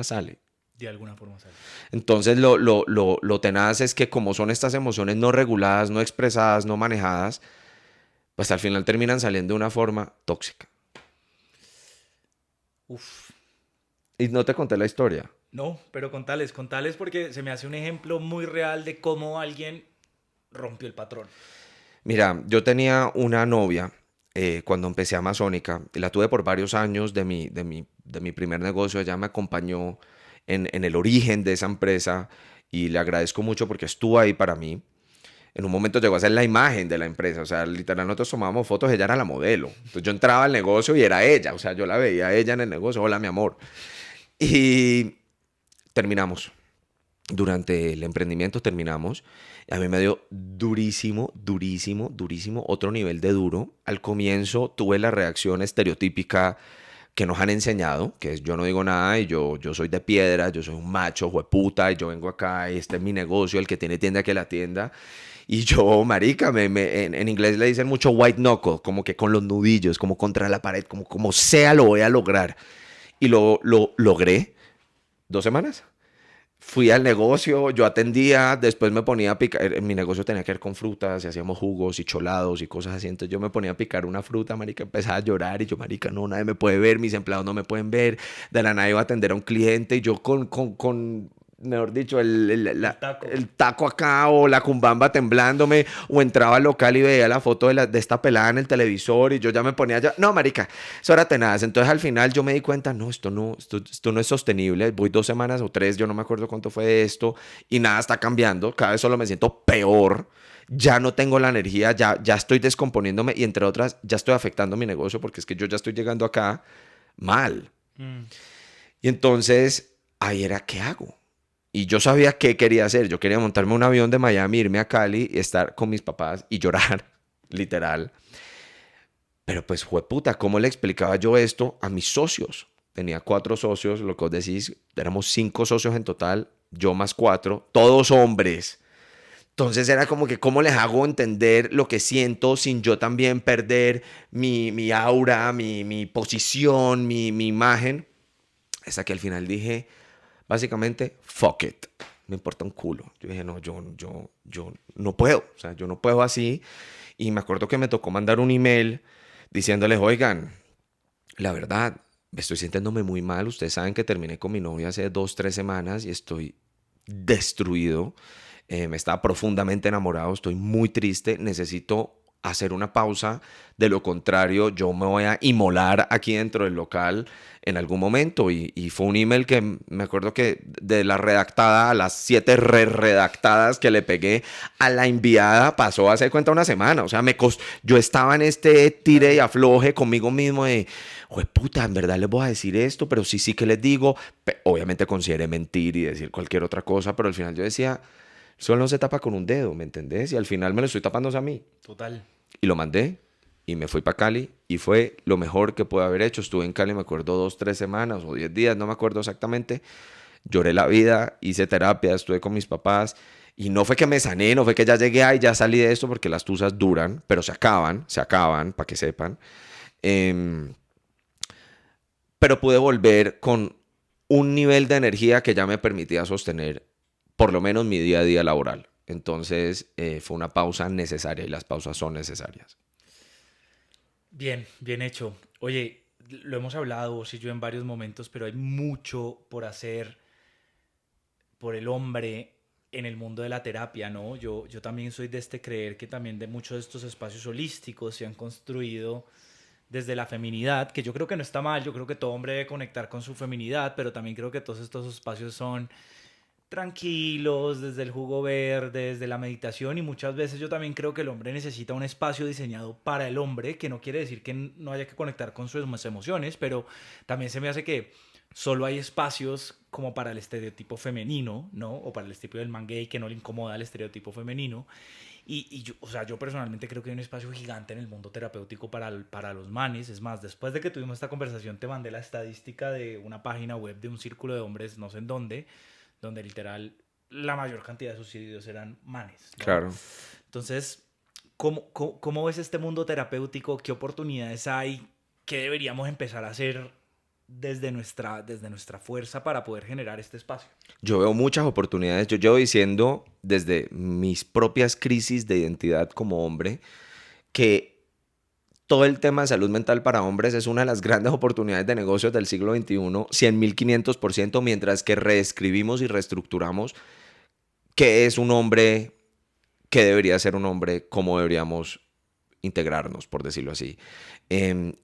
Speaker 2: sale.
Speaker 1: De alguna forma sale.
Speaker 2: Entonces lo tenaz es que como son estas emociones no reguladas, no expresadas, no manejadas, pues al final terminan saliendo de una forma tóxica.
Speaker 1: Uf.
Speaker 2: Y no te conté la historia.
Speaker 1: No, pero contales porque se me hace un ejemplo muy real de cómo alguien rompió el patrón.
Speaker 2: Mira, yo tenía una novia cuando empecé Amazónica, y la tuve por varios años de mi primer negocio. Ella me acompañó en el origen de esa empresa y le agradezco mucho porque estuvo ahí para mí. En un momento llegó a ser la imagen de la empresa, o sea, literal nosotros tomábamos fotos, ella era la modelo. Entonces yo entraba al negocio y era ella, o sea, yo la veía a ella en el negocio, hola mi amor. Y terminamos. Durante el emprendimiento terminamos. A mí me dio durísimo, durísimo, durísimo, otro nivel de duro. Al comienzo tuve la reacción estereotípica que nos han enseñado, que es yo no digo nada y yo soy de piedra, yo soy un macho, jueputa, y yo vengo acá y este es mi negocio, el que tiene tienda que la tienda. Y yo, marica, en inglés le dicen mucho white knuckle, como que con los nudillos, como contra la pared, como sea lo voy a lograr. Y lo logré. 2 semanas. Fui al negocio, yo atendía, después me ponía a picar. En mi negocio tenía que ver con frutas y hacíamos jugos y cholados y cosas así. Entonces yo me ponía a picar una fruta, marica, empezaba a llorar y yo, marica, no, nadie me puede ver, mis empleados no me pueden ver. De la nada iba a atender a un cliente y yo con mejor dicho,
Speaker 1: El taco.
Speaker 2: el taco acá o la cumbamba temblándome, o entraba al local y veía la foto de esta pelada en el televisor y yo ya me ponía ya, no, marica, eso era tenaz. Entonces al final yo me di cuenta, no, esto no es sostenible. Voy 2 semanas o 3, yo no me acuerdo cuánto fue de esto y nada está cambiando. Cada vez solo me siento peor. Ya no tengo la energía, ya estoy descomponiéndome y entre otras ya estoy afectando mi negocio porque es que yo ya estoy llegando acá mal.
Speaker 1: Mm.
Speaker 2: Y entonces ahí era, ¿qué hago? Y yo sabía qué quería hacer. Yo quería montarme un avión de Miami, irme a Cali y estar con mis papás y llorar, literal. Pero pues, jueputa, ¿cómo le explicaba yo esto a mis socios? Tenía 4 socios, lo que vos decís, éramos 5 socios en total, yo más 4, todos hombres. Entonces era como que, ¿cómo les hago entender lo que siento sin yo también perder mi aura, mi posición, mi imagen? Hasta que al final dije, básicamente, fuck it. Me importa un culo. Yo dije, no, yo no puedo. O sea, yo no puedo así. Y me acuerdo que me tocó mandar un email diciéndoles, oigan, la verdad, estoy sintiéndome muy mal. Ustedes saben que terminé con mi novia hace 2, 3 semanas y estoy destruido. Me estaba profundamente enamorado, estoy muy triste, necesito hacer una pausa. De lo contrario, yo me voy a inmolar aquí dentro del local en algún momento. Y fue un email que me acuerdo que de la redactada a las 7 redactadas que le pegué a la enviada pasó hace cuenta una semana. O sea, yo estaba en este tire y afloje conmigo mismo de, oye puta, en verdad les voy a decir esto, pero sí que les digo. Obviamente consideré mentir y decir cualquier otra cosa, pero al final yo decía, solo no se tapa con un dedo, ¿me entendés? Y al final me lo estoy tapando a mí.
Speaker 1: Total.
Speaker 2: Y lo mandé y me fui para Cali y fue lo mejor que pude haber hecho. Estuve en Cali, me acuerdo, 2, 3 semanas o 10 días, no me acuerdo exactamente. Lloré la vida, hice terapia, estuve con mis papás y no fue que me sané, no fue que ya llegué y ya salí de esto porque las tusas duran, pero se acaban, para que sepan. Em, pero pude volver con un nivel de energía que ya me permitía sostener por lo menos mi día a día laboral. Entonces fue una pausa necesaria y las pausas son necesarias.
Speaker 1: Bien, bien hecho. Oye, lo hemos hablado vos y yo en varios momentos, pero hay mucho por hacer por el hombre en el mundo de la terapia, ¿no? Yo también soy de este creer que también de muchos de estos espacios holísticos se han construido desde la feminidad, que yo creo que no está mal, yo creo que todo hombre debe conectar con su feminidad, pero también creo que todos estos espacios son tranquilos, desde el jugo verde, desde la meditación, y muchas veces yo también creo que el hombre necesita un espacio diseñado para el hombre, que no quiere decir que no haya que conectar con sus emociones, pero también se me hace que solo hay espacios como para el estereotipo femenino, ¿no? O para el estereotipo del man gay que no le incomoda el estereotipo femenino. Y yo, o sea, yo personalmente creo que hay un espacio gigante en el mundo terapéutico para los manes. Es más, después de que tuvimos esta conversación, te mandé la estadística de una página web de un círculo de hombres, no sé en dónde, donde literal la mayor cantidad de suicidios eran manes, ¿no?
Speaker 2: Claro.
Speaker 1: Entonces, ¿cómo ves este mundo terapéutico? ¿Qué oportunidades hay? ¿Qué deberíamos empezar a hacer desde nuestra fuerza para poder generar este espacio?
Speaker 2: Yo veo muchas oportunidades. Yo llevo diciendo desde mis propias crisis de identidad como hombre que todo el tema de salud mental para hombres es una de las grandes oportunidades de negocios del siglo XXI, 100.500%, mientras que reescribimos y reestructuramos qué es un hombre, qué debería ser un hombre, cómo deberíamos integrarnos, por decirlo así.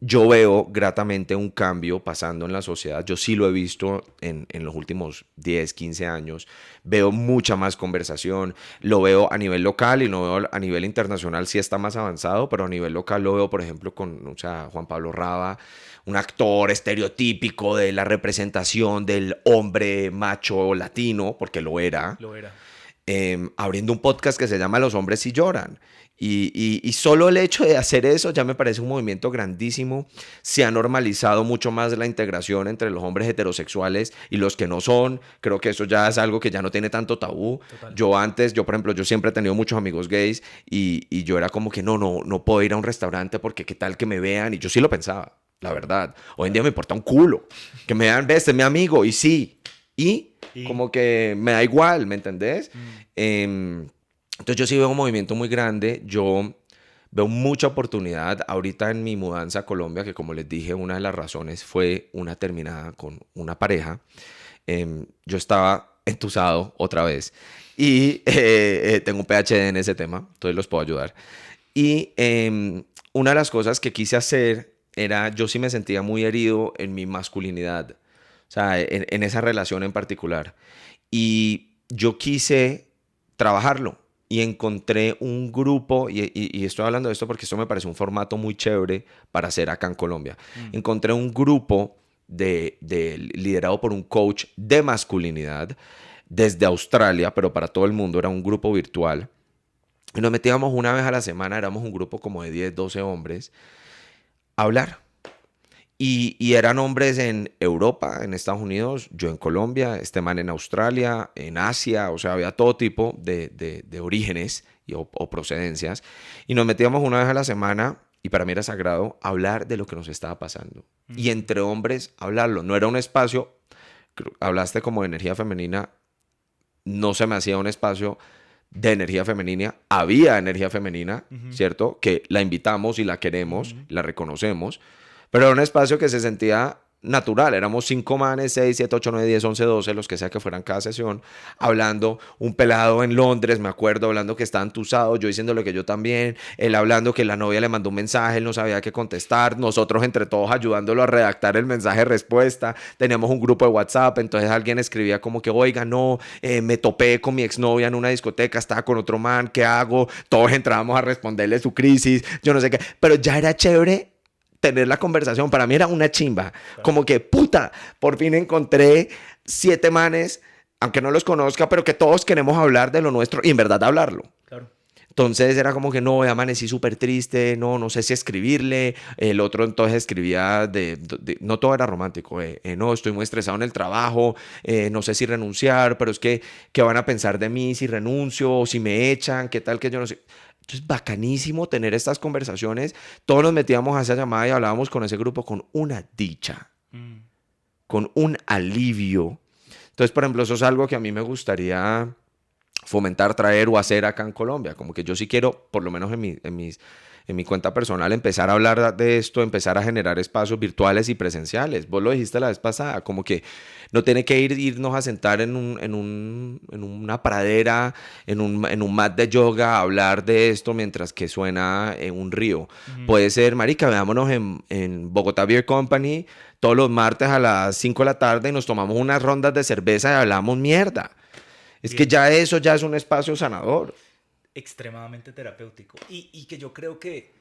Speaker 2: Yo veo gratamente un cambio pasando en la sociedad. Yo sí lo he visto en los últimos 10, 15 años. Veo mucha más conversación. Lo veo a nivel local y lo veo a nivel internacional. Sí está más avanzado, pero a nivel local lo veo, por ejemplo, con, o sea, Juan Pablo Raba, un actor estereotípico de la representación del hombre macho latino, porque lo era.
Speaker 1: Lo era.
Speaker 2: Abriendo un podcast que se llama Los hombres sí lloran. Y solo el hecho de hacer eso ya me parece un movimiento grandísimo. Se ha normalizado mucho más la integración entre los hombres heterosexuales y los que no son. Creo que eso ya es algo que ya no tiene tanto tabú.
Speaker 1: Total.
Speaker 2: Yo por ejemplo, yo siempre he tenido muchos amigos gays y yo era como que no puedo ir a un restaurante porque qué tal que me vean. Y yo sí lo pensaba, la verdad. Hoy en día me importa un culo. Que me vean, ves, este es mi amigo. Y sí. Y como que me da igual, ¿me entendés? Entonces yo sí veo un movimiento muy grande. Yo veo mucha oportunidad ahorita en mi mudanza a Colombia, que como les dije, una de las razones fue una terminada con una pareja. Yo estaba entusado otra vez y tengo un PhD en ese tema, entonces los puedo ayudar. Y una de las cosas que quise hacer era, yo sí me sentía muy herido en mi masculinidad, o sea, en esa relación en particular. Y yo quise trabajarlo y encontré un grupo, y estoy hablando de esto porque esto me parece un formato muy chévere para hacer acá en Colombia. Encontré un grupo liderado por un coach de masculinidad desde Australia, pero para todo el mundo, era un grupo virtual. Y nos metíamos una vez a la semana, éramos un grupo como de 10, 12 hombres, a hablar. Y eran hombres en Europa, en Estados Unidos, yo en Colombia, este man en Australia, en Asia, o sea, había todo tipo de orígenes o procedencias. Y nos metíamos una vez a la semana, y para mí era sagrado, hablar de lo que nos estaba pasando. Y entre hombres, hablarlo. No era un espacio, hablaste como de energía femenina, no se me hacía un espacio de energía femenina. Había energía femenina, ¿cierto? Que la invitamos y la queremos, la reconocemos. Pero era un espacio que se sentía natural, éramos 5 manes, 6, 7, 8, 9, 10, 11, 12, los que sea que fueran cada sesión, hablando, un pelado en Londres, me acuerdo, hablando que está entusado, yo diciéndole que yo también, él hablando que la novia le mandó un mensaje, él no sabía qué contestar, nosotros entre todos ayudándolo a redactar el mensaje de respuesta, teníamos un grupo de WhatsApp, entonces alguien escribía como que, oiga, no, me topé con mi exnovia en una discoteca, estaba con otro man, ¿qué hago? Todos entrábamos a responderle su crisis, yo no sé qué, pero ya era chévere tener la conversación. Para mí era una chimba.
Speaker 1: Claro.
Speaker 2: Como que, puta, por fin encontré 7 manes, aunque no los conozca, pero que todos queremos hablar de lo nuestro y en verdad hablarlo.
Speaker 1: Claro.
Speaker 2: Entonces era como que no, amanecí súper triste, no sé si escribirle. El otro entonces escribía no todo era romántico, no, estoy muy estresado en el trabajo, no sé si renunciar, pero es que, ¿qué van a pensar de mí si renuncio o si me echan? ¿Qué tal que yo no sé? Entonces, bacanísimo tener estas conversaciones. Todos nos metíamos a esa llamada y hablábamos con ese grupo con una dicha, con un alivio. Entonces, por ejemplo, eso es algo que a mí me gustaría fomentar, traer o hacer acá en Colombia. Como que yo sí quiero, por lo menos en mi cuenta personal, empezar a hablar de esto, empezar a generar espacios virtuales y presenciales. Vos lo dijiste la vez pasada, como que no tiene que irnos a sentar en una pradera, en un mat de yoga, a hablar de esto mientras que suena en un río. Puede ser, marica, veámonos en Bogotá Beer Company todos los martes a las 5 de la tarde y nos tomamos unas rondas de cerveza y hablamos mierda. Es que
Speaker 1: Bien.
Speaker 2: ya eso ya es un espacio sanador.
Speaker 1: Extremadamente terapéutico. Y que yo creo que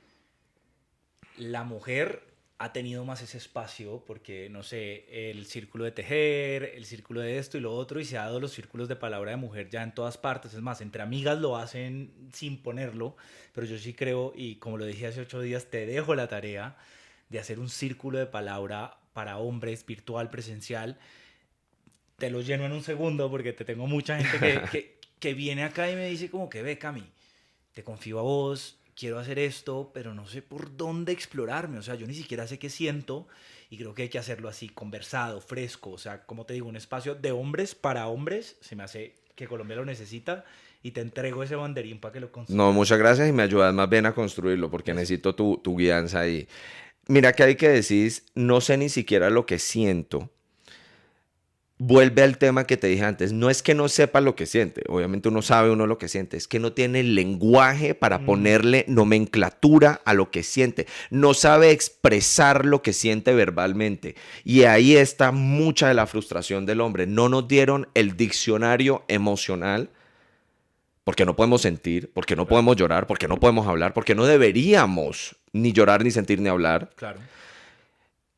Speaker 1: la mujer ha tenido más ese espacio porque, no sé, el círculo de tejer, el círculo de esto y lo otro, y se ha dado los círculos de palabra de mujer ya en todas partes. Es más, entre amigas lo hacen sin ponerlo, pero yo sí creo, y como lo dije hace 8 días, te dejo la tarea de hacer un círculo de palabra para hombres, virtual, presencial. Te lo lleno en un segundo porque te tengo mucha gente que viene acá y me dice como que, ve, Cami, te confío a vos, quiero hacer esto, pero no sé por dónde explorarme. O sea, yo ni siquiera sé qué siento y creo que hay que hacerlo así, conversado, fresco. O sea, como te digo, un espacio de hombres para hombres. Se me hace que Colombia lo necesita y te entrego ese banderín para que lo
Speaker 2: No,
Speaker 1: construyas.
Speaker 2: muchas gracias y me ayudas más bien a construirlo porque
Speaker 1: Eso.
Speaker 2: necesito tu guianza ahí. Mira que hay que decir, no sé ni siquiera lo que siento. Vuelve al tema que te dije antes, no es que no sepa lo que siente, obviamente uno sabe uno lo que siente, es que no tiene el lenguaje para ponerle nomenclatura a lo que siente, no sabe expresar lo que siente verbalmente y ahí está mucha de la frustración del hombre, no nos dieron el diccionario emocional porque no podemos sentir, porque no
Speaker 1: Claro,
Speaker 2: podemos llorar, porque no podemos hablar, porque no deberíamos ni llorar, ni sentir, ni hablar,
Speaker 1: claro.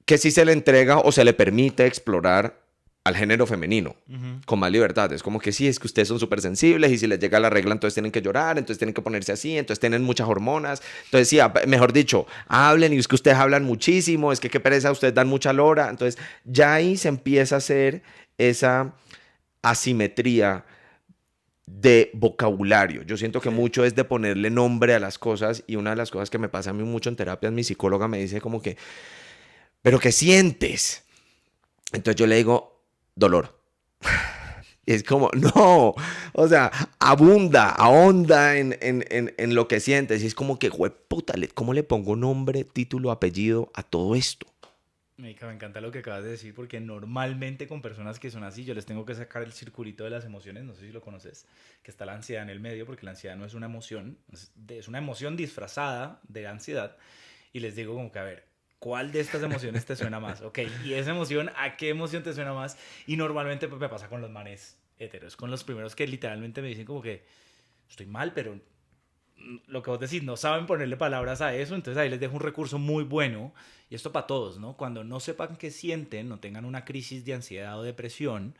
Speaker 2: que sí se le entrega o se le permite explorar al género femenino
Speaker 1: Ujú.
Speaker 2: con más libertad. Es como que sí, es que ustedes son súper sensibles y si les llega la regla entonces tienen que llorar, entonces tienen que ponerse así, entonces tienen muchas hormonas. Entonces sí, mejor dicho, hablen y es que ustedes hablan muchísimo, es que qué pereza, ustedes dan mucha lora. Entonces ya ahí se empieza a hacer esa asimetría de vocabulario. Yo siento que
Speaker 1: Sí.
Speaker 2: mucho es de ponerle nombre a las cosas y una de las cosas que me pasa a mí mucho en terapia, mi psicóloga me dice como que, ¿pero qué sientes? Entonces yo le digo, dolor. Y es como, no, o sea, abunda, ahonda en lo que sientes. Y es como que, puta, ¿cómo le pongo nombre, título, apellido a todo esto?
Speaker 1: Mica, me encanta lo que acabas de decir porque normalmente con personas que son así yo les tengo que sacar el circulito de las emociones, no sé si lo conoces, que está la ansiedad en el medio porque la ansiedad no es una emoción, es una emoción disfrazada de ansiedad y les digo como que a ver, ¿cuál de estas emociones te suena más? Ok, y esa emoción, ¿a qué emoción te suena más? Y normalmente pues, me pasa con los manes heteros, con los primeros que literalmente me dicen como que estoy mal, pero lo que vos decís, no saben ponerle palabras a eso, entonces ahí les dejo un recurso muy bueno, y esto para todos, ¿no? Cuando no sepan qué sienten, no tengan una crisis de ansiedad o depresión,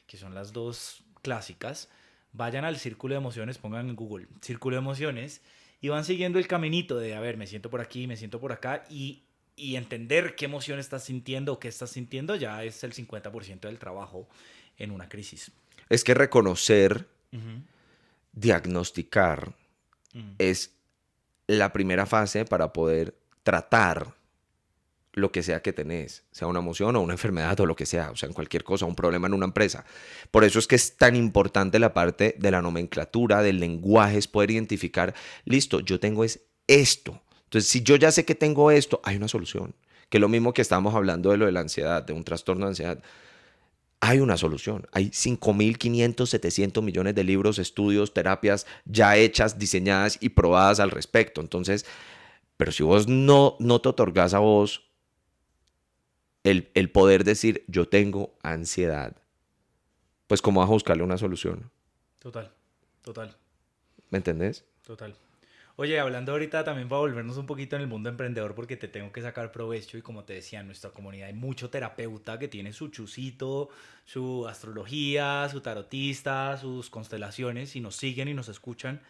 Speaker 1: que son las dos clásicas, vayan al círculo de emociones, pongan en Google círculo de emociones, y van siguiendo el caminito de, a ver, me siento por aquí, me siento por acá, y entender qué emoción estás sintiendo o qué estás sintiendo ya es el 50% del trabajo en una crisis.
Speaker 2: Es que reconocer,
Speaker 1: Ujú.
Speaker 2: diagnosticar,
Speaker 1: Mm.
Speaker 2: es la primera fase para poder tratar lo que sea que tenés, sea una emoción o una enfermedad o lo que sea, o sea, en cualquier cosa, un problema en una empresa. Por eso es que es tan importante la parte de la nomenclatura, del lenguaje, es poder identificar, listo, yo tengo es esto. Entonces, si yo ya sé que tengo esto, hay una solución. que es lo mismo que estábamos hablando de lo de la ansiedad, de un trastorno de ansiedad. Hay una solución. Hay 5.500, 700 millones de libros, estudios, terapias ya hechas, diseñadas y probadas al respecto. Entonces, pero si vos no te otorgas a vos el poder decir, yo tengo ansiedad, pues ¿cómo vas a buscarle una solución?
Speaker 1: Total, total,
Speaker 2: ¿Me entendés?
Speaker 1: total. Oye, hablando ahorita también para volvernos un poquito en el mundo emprendedor, porque te tengo que sacar provecho y como te decía, en nuestra comunidad hay mucho terapeuta que tiene su chusito, su astrología, su tarotista, sus constelaciones y nos siguen y nos escuchan.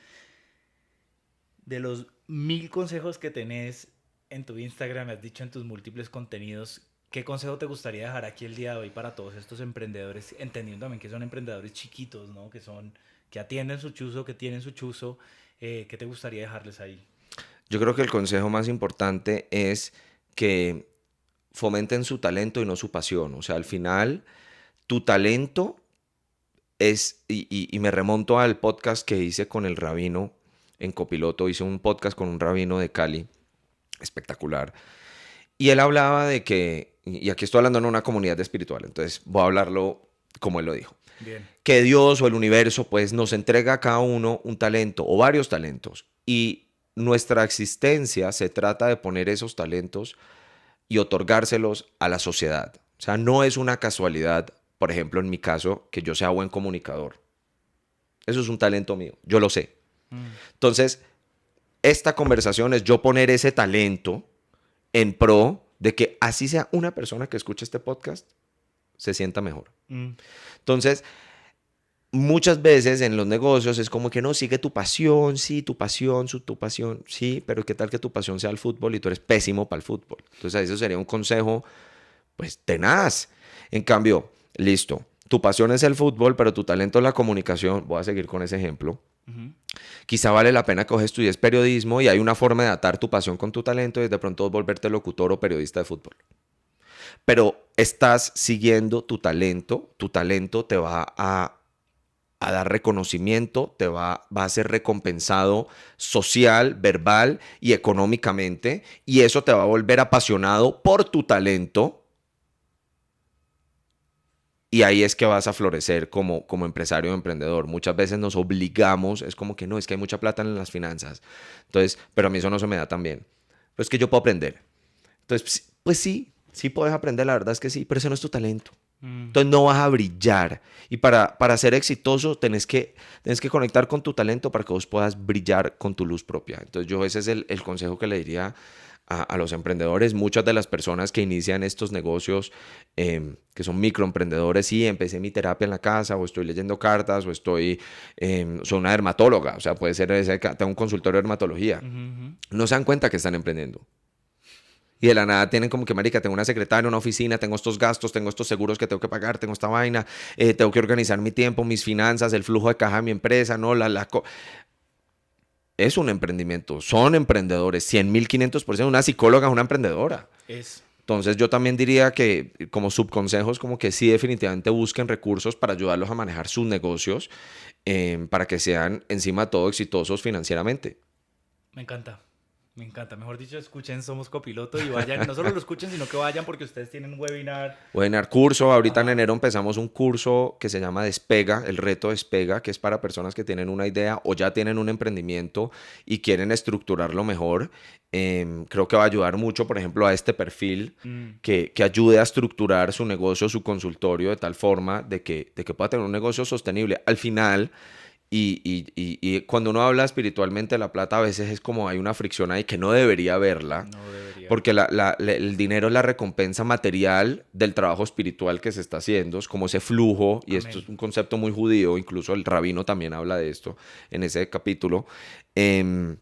Speaker 1: De los 1000 consejos que tenés en tu Instagram, me has dicho en tus múltiples contenidos, ¿qué consejo te gustaría dejar aquí el día de hoy para todos estos emprendedores, entendiendo también que son emprendedores chiquitos, ¿no? Que atienden su chuzo, que tienen su chuzo, ¿qué te gustaría dejarles ahí?
Speaker 2: Yo creo que el consejo más importante es que fomenten su talento y no su pasión. O sea, al final, tu talento y me remonto al podcast que hice con el rabino en Copiloto. Hice un podcast con un rabino de Cali, espectacular. Y él hablaba de que, y aquí estoy hablando en una comunidad espiritual, entonces voy a hablarlo como él lo dijo,
Speaker 1: Bien.
Speaker 2: que Dios o el universo pues nos entrega a cada uno un talento o varios talentos y nuestra existencia se trata de poner esos talentos y otorgárselos a la sociedad. O sea, no es una casualidad, por ejemplo, en mi caso, que yo sea buen comunicador. Eso es un talento mío, yo lo sé.
Speaker 1: Mm,
Speaker 2: Entonces, esta conversación es yo poner ese talento en pro de que así sea una persona que escuche este podcast, se sienta mejor.
Speaker 1: mm,
Speaker 2: Entonces, muchas veces en los negocios es como que no, sigue tu pasión, sí, tu pasión, sí, pero ¿qué tal que tu pasión sea el fútbol y tú eres pésimo para el fútbol? Entonces, eso sería un consejo, pues, tenaz. En cambio, listo, tu pasión es el fútbol, pero tu talento es la comunicación. Voy a seguir con ese ejemplo.
Speaker 1: ujú.
Speaker 2: Quizá vale la pena que vos estudies periodismo y hay una forma de atar tu pasión con tu talento y de pronto volverte locutor o periodista de fútbol. Pero estás siguiendo tu talento te va a dar reconocimiento, va a ser recompensado social, verbal y económicamente, y eso te va a volver apasionado por tu talento, y ahí es que vas a florecer como empresario o emprendedor. Muchas veces nos obligamos, es como que no, es que hay mucha plata en las finanzas, entonces, pero a mí eso no se me da tan bien. Pues que yo puedo aprender. Entonces, pues sí puedes aprender, la verdad es que sí, pero ese no es tu talento.
Speaker 1: Mm.
Speaker 2: Entonces no vas a brillar. Y para ser exitoso tenés que conectar con tu talento para que vos puedas brillar con tu luz propia. Entonces yo ese es el consejo que le diría a los emprendedores. Muchas de las personas que inician estos negocios, que son microemprendedores, sí, empecé mi terapia en la casa, o estoy leyendo cartas, o soy una dermatóloga, o sea, puede ser, tengo un consultorio de dermatología.
Speaker 1: Ujú, ujú.
Speaker 2: No se dan cuenta que están emprendiendo. Y de la nada tienen como que, marica, tengo una secretaria, una oficina, tengo estos gastos, tengo estos seguros que tengo que pagar, tengo esta vaina, tengo que organizar mi tiempo, mis finanzas, el flujo de caja de mi empresa, ¿no? Es un emprendimiento, son emprendedores, 100.500%, una psicóloga es una emprendedora.
Speaker 1: Es.
Speaker 2: Entonces yo también diría que como subconsejos, como que sí definitivamente busquen recursos para ayudarlos a manejar sus negocios, para que sean encima de todo exitosos financieramente.
Speaker 1: Me encanta. Me encanta. Mejor dicho, escuchen Somos Copiloto y vayan. No solo lo escuchen, sino que vayan porque ustedes tienen un webinar.
Speaker 2: Webinar curso, ahorita en
Speaker 1: Ajá.
Speaker 2: enero empezamos un curso que se llama Despega, el reto Despega, que es para personas que tienen una idea o ya tienen un emprendimiento y quieren estructurarlo mejor. Creo que va a ayudar mucho, por ejemplo, a este perfil
Speaker 1: Mm,
Speaker 2: que ayude a estructurar su negocio, su consultorio de tal forma de que pueda tener un negocio sostenible. Al final, y cuando uno habla espiritualmente de la plata, a veces es como hay una fricción ahí que no debería haberla.
Speaker 1: no debería.
Speaker 2: Porque el dinero es la recompensa material del trabajo espiritual que se está haciendo, es como ese flujo, y esto
Speaker 1: Amén.
Speaker 2: es un concepto muy judío, incluso el rabino también habla de esto en ese capítulo. em,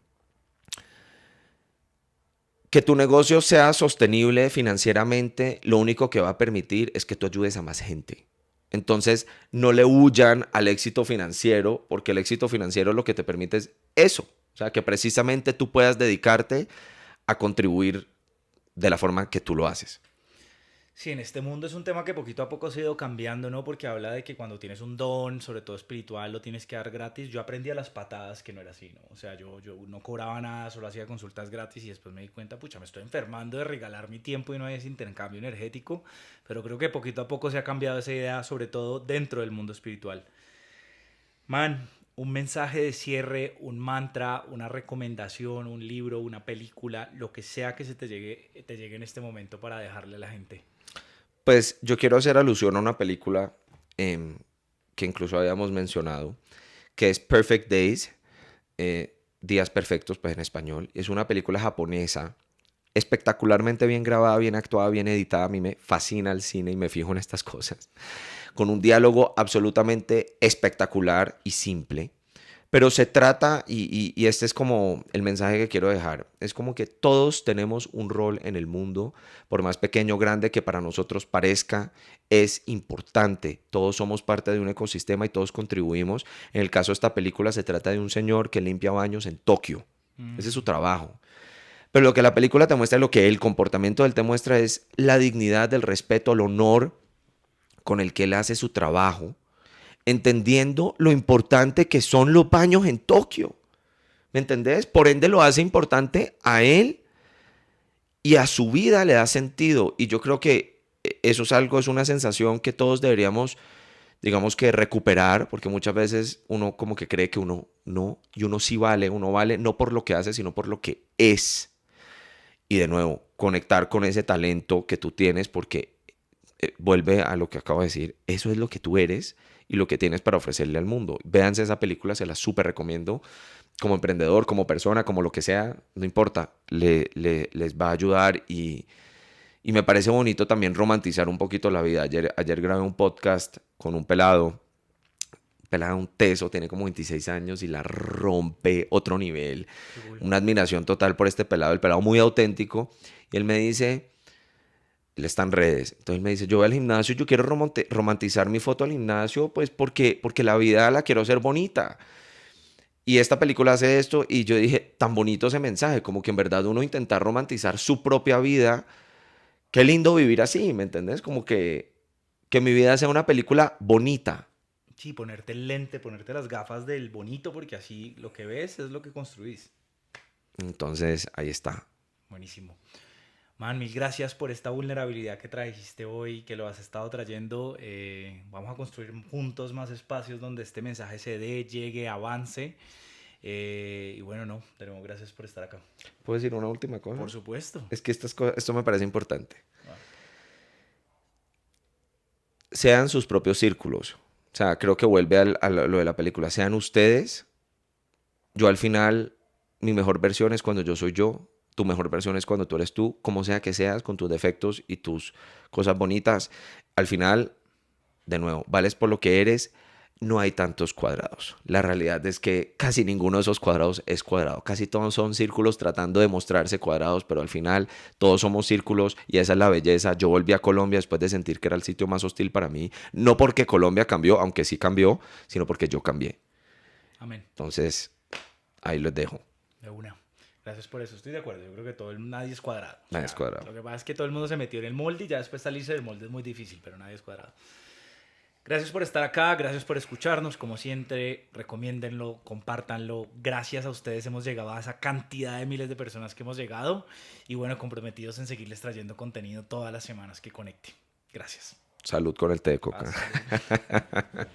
Speaker 2: que tu negocio sea sostenible financieramente, lo único que va a permitir es que tú ayudes a más gente. Entonces, no le huyan al éxito financiero, porque el éxito financiero lo que te permite es eso. O sea, que precisamente tú puedas dedicarte a contribuir de la forma que tú lo haces.
Speaker 1: Sí, en este mundo es un tema que poquito a poco se ha ido cambiando, ¿no? Porque habla de que cuando tienes un don, sobre todo espiritual, lo tienes que dar gratis. Yo aprendí a las patadas que no era así, ¿no? O sea, yo no cobraba nada, solo hacía consultas gratis y después me di cuenta, pucha, me estoy enfermando de regalar mi tiempo y no hay ese intercambio energético. Pero creo que poquito a poco se ha cambiado esa idea, sobre todo dentro del mundo espiritual. Man, un mensaje de cierre, un mantra, una recomendación, un libro, una película, lo que sea que se te llegue en este momento para dejarle a la gente.
Speaker 2: Pues yo quiero hacer alusión a una película em, que incluso habíamos mencionado, que es Perfect Days, Días Perfectos, pues en español. Es una película japonesa, espectacularmente bien grabada, bien actuada, bien editada. A mí me fascina el cine y me fijo en estas cosas. Con un diálogo absolutamente espectacular y simple. Pero se trata, y este es como el mensaje que quiero dejar, es como que todos tenemos un rol en el mundo, por más pequeño o grande que para nosotros parezca, es importante. Todos somos parte de un ecosistema y todos contribuimos. En el caso de esta película se trata de un señor que limpia baños en Tokio. Ese es su trabajo. Pero lo que la película te muestra, lo que el comportamiento de él te muestra es la dignidad, el respeto, el honor con el que él hace su trabajo, entendiendo lo importante que son los baños en Tokio. ¿Me entendés? Por ende lo hace importante a él y a su vida le da sentido. Y yo creo que eso es algo, es una sensación que todos deberíamos, digamos que recuperar, porque muchas veces uno como que cree que uno no, y uno vale no por lo que hace, sino por lo que es. Y de nuevo, conectar con ese talento que tú tienes, porque vuelve a lo que acabo de decir, eso es lo que tú eres y lo que tienes para ofrecerle al mundo. Véanse esa película, se la súper recomiendo. Como emprendedor, como persona, como lo que sea, no importa, les va a ayudar y me parece bonito también romantizar un poquito la vida. Ayer grabé un podcast con un pelado un teso, tiene como 26 años y la rompe otro nivel.
Speaker 1: Qué cool.
Speaker 2: Una admiración total por este pelado, el pelado muy auténtico. Y él me dice, él está en redes, entonces él me dice, yo voy al gimnasio, yo quiero romantizar mi foto al gimnasio, pues porque la vida la quiero hacer bonita. Y esta película hace esto y yo dije, tan bonito ese mensaje, como que en verdad uno intentar romantizar su propia vida. Qué lindo vivir así, ¿me entendés? Como que mi vida sea una película bonita.
Speaker 1: Sí, ponerte el lente, ponerte las gafas del bonito, porque así lo que ves es lo que construís.
Speaker 2: Entonces, ahí está.
Speaker 1: Buenísimo. Man, mil gracias por esta vulnerabilidad que trajiste hoy, que lo has estado trayendo. Vamos a construir juntos más espacios donde este mensaje se dé, llegue, avance. Y bueno, no, de nuevo, gracias por estar acá.
Speaker 2: ¿Puedo decir una última
Speaker 1: Por
Speaker 2: cosa?
Speaker 1: supuesto.
Speaker 2: Es que esto me parece importante.
Speaker 1: Ah,
Speaker 2: Sean sus propios círculos. O sea, creo que vuelve a lo de la película. Sean ustedes. Yo al final, mi mejor versión es cuando yo soy yo. Tu mejor versión es cuando tú eres tú. Como sea que seas, con tus defectos y tus cosas bonitas. Al final, de nuevo, vales por lo que eres. No hay tantos cuadrados. La realidad es que casi ninguno de esos cuadrados es cuadrado. Casi todos son círculos tratando de mostrarse cuadrados, pero al final todos somos círculos y esa es la belleza. Yo volví a Colombia después de sentir que era el sitio más hostil para mí. No porque Colombia cambió, aunque sí cambió, sino porque yo cambié.
Speaker 1: amén.
Speaker 2: Entonces, ahí los dejo.
Speaker 1: De una. Gracias por eso, estoy de acuerdo. Yo creo que nadie es cuadrado. O
Speaker 2: Nada es
Speaker 1: sea,
Speaker 2: cuadrado.
Speaker 1: lo que pasa es que todo el mundo se metió en el molde y ya después salirse del molde es muy difícil, pero nadie es cuadrado. Gracias por estar acá, gracias por escucharnos. Como siempre, recomiéndenlo, compártanlo. Gracias a ustedes hemos llegado a esa cantidad de miles de personas que hemos llegado. Y bueno, comprometidos en seguirles trayendo contenido todas las semanas que conecte. Gracias.
Speaker 2: Salud con el té de coca.
Speaker 1: Hasta luego.